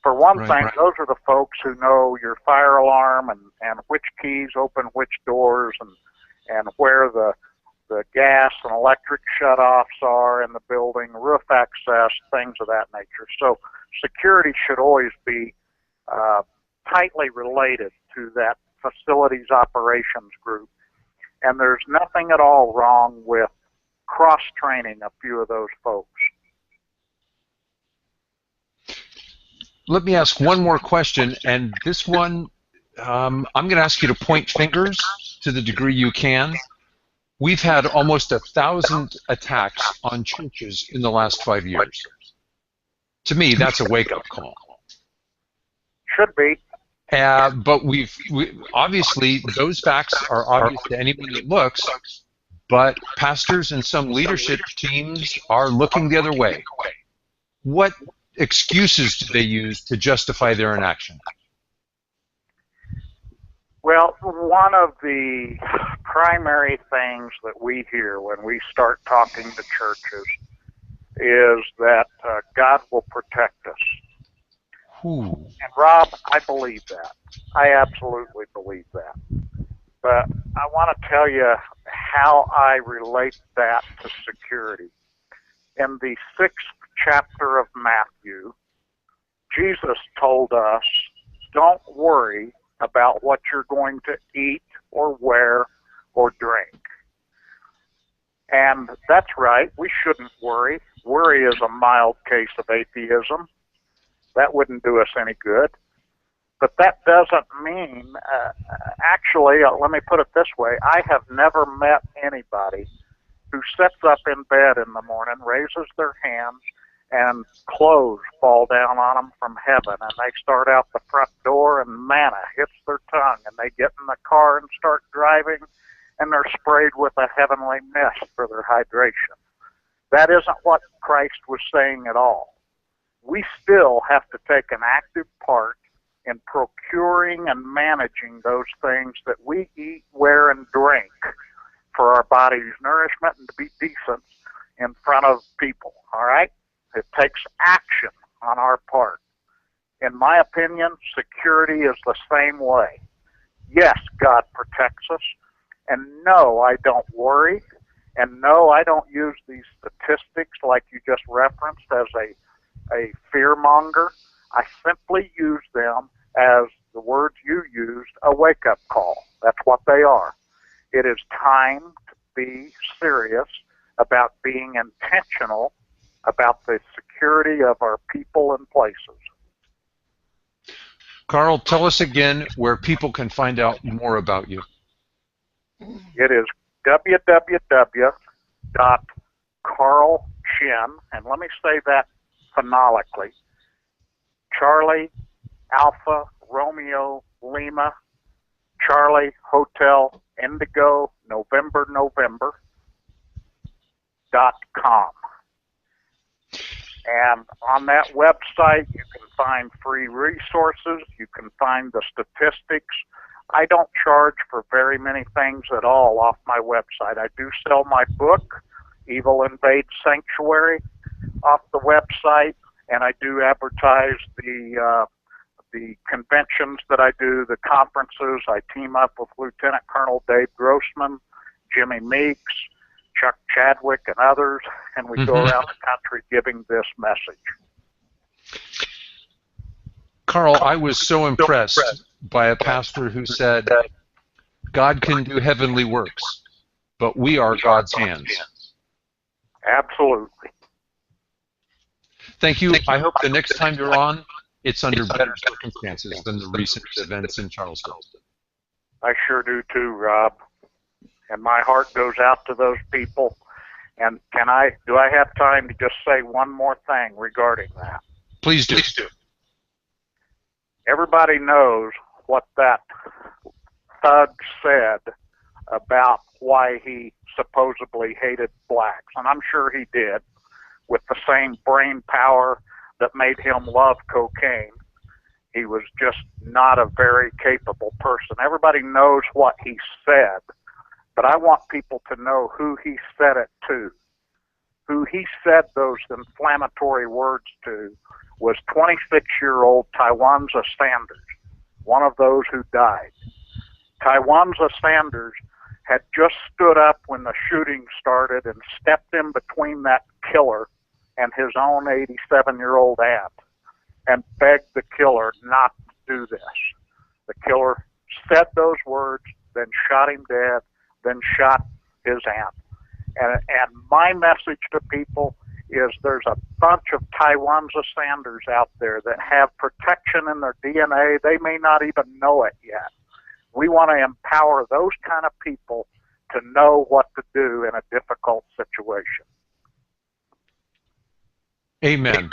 For one thing, those are the folks who know your fire alarm and which keys open which doors and where the the gas and electric shutoffs are in the building, roof access, things of that nature. So security should always be tightly related to that facilities operations group. And there's nothing at all wrong with cross-training a few of those folks. Let me ask one more question, and this one, I'm going to ask you to point fingers to the degree you can. We've had almost 1,000 attacks on churches in the last 5 years. To me, that's a wake-up call. Should be. But obviously, those facts are obvious to anyone that looks, but pastors and some leadership teams are looking the other way. What excuses do they use to justify their inaction? Well, one of the primary things that we hear when we start talking to churches is that God will protect us. Ooh. And Rob, I believe that. I absolutely believe that. But I want to tell you how I relate that to security. In the 6th chapter of Matthew, Jesus told us, don't worry about what you're going to eat or wear or drink. And that's right, we shouldn't worry. Worry is a mild case of atheism. That wouldn't do us any good. But that doesn't mean, actually, let me put it this way, I have never met anybody who sits up in bed in the morning, raises their hands, and clothes fall down on them from heaven, and they start out the front door, and manna hits their tongue, and they get in the car and start driving, and they're sprayed with a heavenly mist for their hydration. That isn't what Christ was saying at all. We still have to take an active part in procuring and managing those things that we eat, wear, and drink for our body's nourishment and to be decent in front of people, all right? It takes action on our part. In my opinion, security is the same way. Yes, God protects us, and no, I don't worry, and no, I don't use these statistics like you just referenced as a fear-monger. I simply use them as the words you used, a wake-up call. That's what they are. It is time to be serious about being intentional about the security of our people and places. Carl, tell us again where people can find out more about you. It is www.carlshin, and let me say that phonetically, Charlie, Alpha, Romeo, Lima, Charlie, Hotel, Indigo, November, .com. And on that website, you can find free resources. You can find the statistics. I don't charge for very many things at all off my website. I do sell my book, Evil Invades Sanctuary, off the website, and I do advertise the conventions that I do, the conferences. I team up with Lieutenant Colonel Dave Grossman, Jimmy Meeks, Chuck Chadwick, and others, and we go around the country giving this message. Carl, I was so impressed by a pastor who said, God can do heavenly works, but we are God's hands. Absolutely. Thank you. I hope the next time you're on, it's under better circumstances than the recent events in Charleston. I sure do too, Rob. And my heart goes out to those people. And do I have time to just say one more thing regarding that? Please do. Everybody knows what that thug said about why he supposedly hated blacks. And I'm sure he did, with the same brain power that made him love cocaine. He was just not a very capable person. Everybody knows what he said, but I want people to know who he said it to. Who he said those inflammatory words to was 26-year-old Tywanza Sanders, one of those who died. Tywanza Sanders had just stood up when the shooting started and stepped in between that killer and his own 87-year-old aunt and begged the killer not to do this. The killer said those words, then shot him dead, then shot his aunt. And my message to people is there's a bunch of Taiwanza Sanders out there that have protection in their DNA. They may not even know it yet. We want to empower those kind of people to know what to do in a difficult situation. Amen.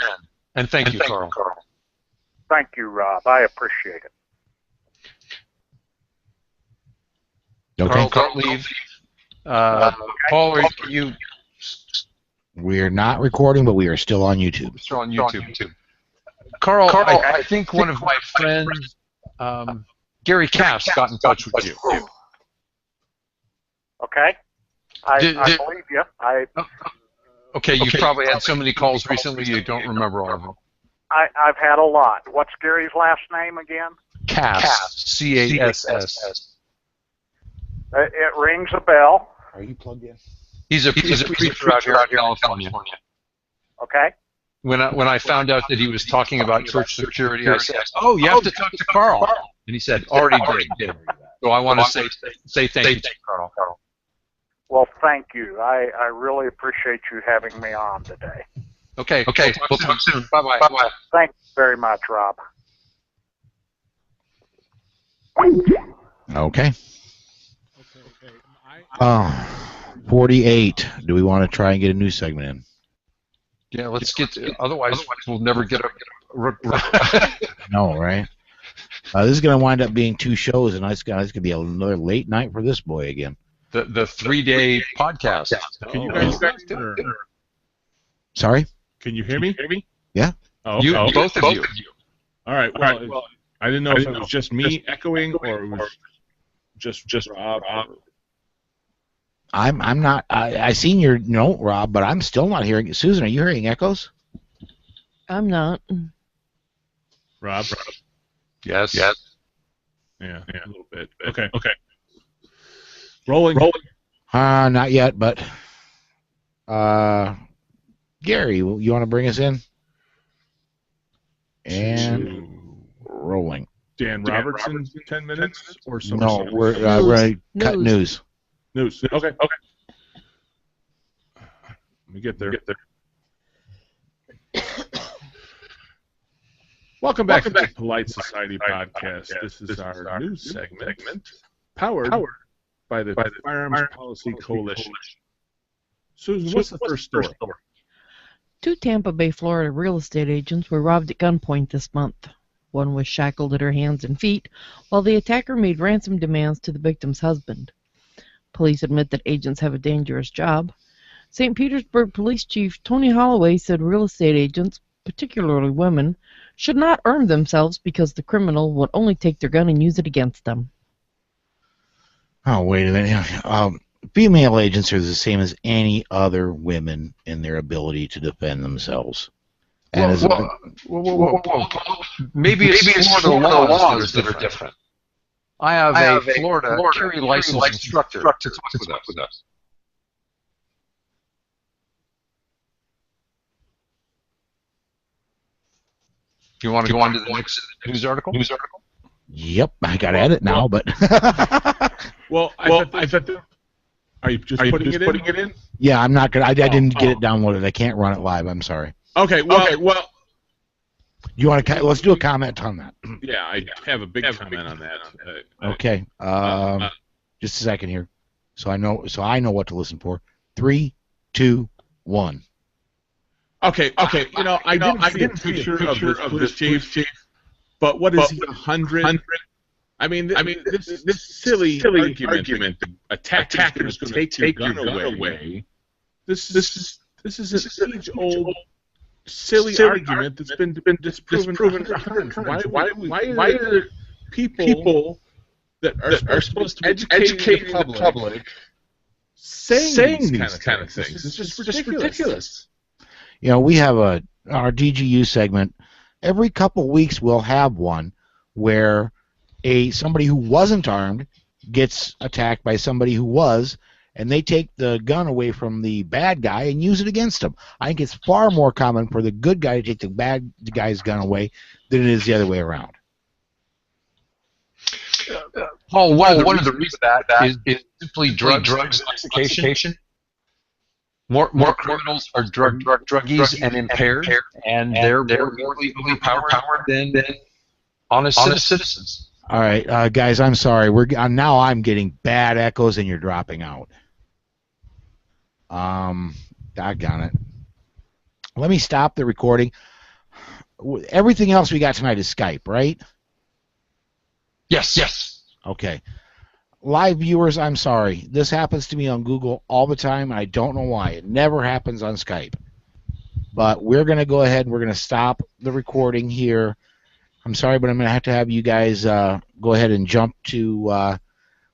And thank you, Carl. Thank you, Rob. I appreciate it. Okay. Carl, don't leave. Paul, can you... We're not recording, but we are still on YouTube. We're still on YouTube, too. Carl, I think one of my friends, Gary Cass, got in touch with you. Okay. I believe you. Okay, you've probably had so many calls recently you don't remember all of them. I've had a lot. What's Gary's last name again? Cass. C-A-S-S. It rings a bell. Are you plugged in? He's a preacher out here in California. Okay. When I found out that he was talking about church security, I said, "Oh, you have to talk to Carl." And he said, "Already did." So I want to say thank you to Carl. Well, thank you. I really appreciate you having me on today. Okay. We'll talk soon. Bye-bye. Thanks very much, Rob. Okay. 48. Do we want to try and get a new segment in? Yeah, let's get to, otherwise we'll never get a... No, right? This is going to wind up being 2 shows, and it's going to be another late night for this boy again. The 3-day podcast. Can you guys do it? Sorry? Can you hear me? Yeah. Oh, okay. Both of you. All right. Well, I didn't know if it was just me echoing or it was just Rob. I'm not. I seen your note, Rob, but I'm still not hearing. Susan, are you hearing echoes? I'm not. Rob. Yes. Yeah, a little bit. Okay. Rolling. Not yet, but Gary, you want to bring us in? And rolling. Dan Robertson, 10 minutes or so? No, we're going to cut news. News. Okay. Let me get there. Welcome back to the Polite Society Podcast. This is our news segment powered by the Firearms Policy Coalition. Susan, what's the first story? 2 Tampa Bay, Florida real estate agents were robbed at gunpoint this month. One was shackled at her hands and feet, while the attacker made ransom demands to the victim's husband. Police admit that agents have a dangerous job. St. Petersburg Police Chief Tony Holloway said real estate agents, particularly women, should not arm themselves because the criminal would only take their gun and use it against them. Oh, wait a minute. Female agents are the same as any other women in their ability to defend themselves. And whoa. Maybe it's Florida laws that are different. I have a Florida carry license instructor to talk with us. Do you want to go on to the next news article? Yep, I got to edit now, but... Well, I thought are you just putting it in? Yeah, I'm not going to... I didn't get it downloaded. I can't run it live. I'm sorry. Okay, well... You want to? Let's do a comment on that. Yeah, I have a big comment on that. Okay. Just a second here, so I know what to listen for. 3, 2, 1. Okay. You know, I didn't see a picture of this chief, but what is he, 100? I mean, this silly argument. Attacker's going to take your gun away. This is an age-old. Silly argument that's been disproven 100 times. Why are people that are supposed to educate the public saying these kind of things? It's just ridiculous. You know, we have our DGU segment. Every couple weeks we'll have one where somebody who wasn't armed gets attacked by somebody who was, and they take the gun away from the bad guy and use it against him. I think it's far more common for the good guy to take the bad guy's gun away than it is the other way around. Paul, one of the reasons for that is simply drugs intoxication. More criminals are druggies and impaired, and they're more morally overpowered than honest citizens. All right, guys, I'm sorry. Now I'm getting bad echoes, and you're dropping out. Doggone it. Let me stop the recording. Everything else we got tonight is Skype, right? Yes. Okay. Live viewers, I'm sorry. This happens to me on Google all the time. I don't know why. It never happens on Skype. But we're going to go ahead and we're going to stop the recording here. I'm sorry, but I'm going to have you guys go ahead and jump to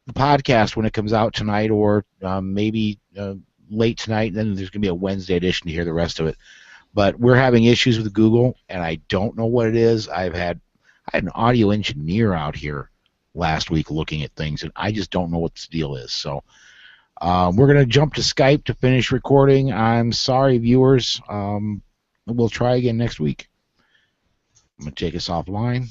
the podcast when it comes out tonight, or maybe late tonight. Then there's going to be a Wednesday edition to hear the rest of it. But we're having issues with Google, and I don't know what it is. I had an audio engineer out here last week looking at things, and I just don't know what the deal is. So we're going to jump to Skype to finish recording. I'm sorry, viewers. We'll try again next week. I'm going to take us offline.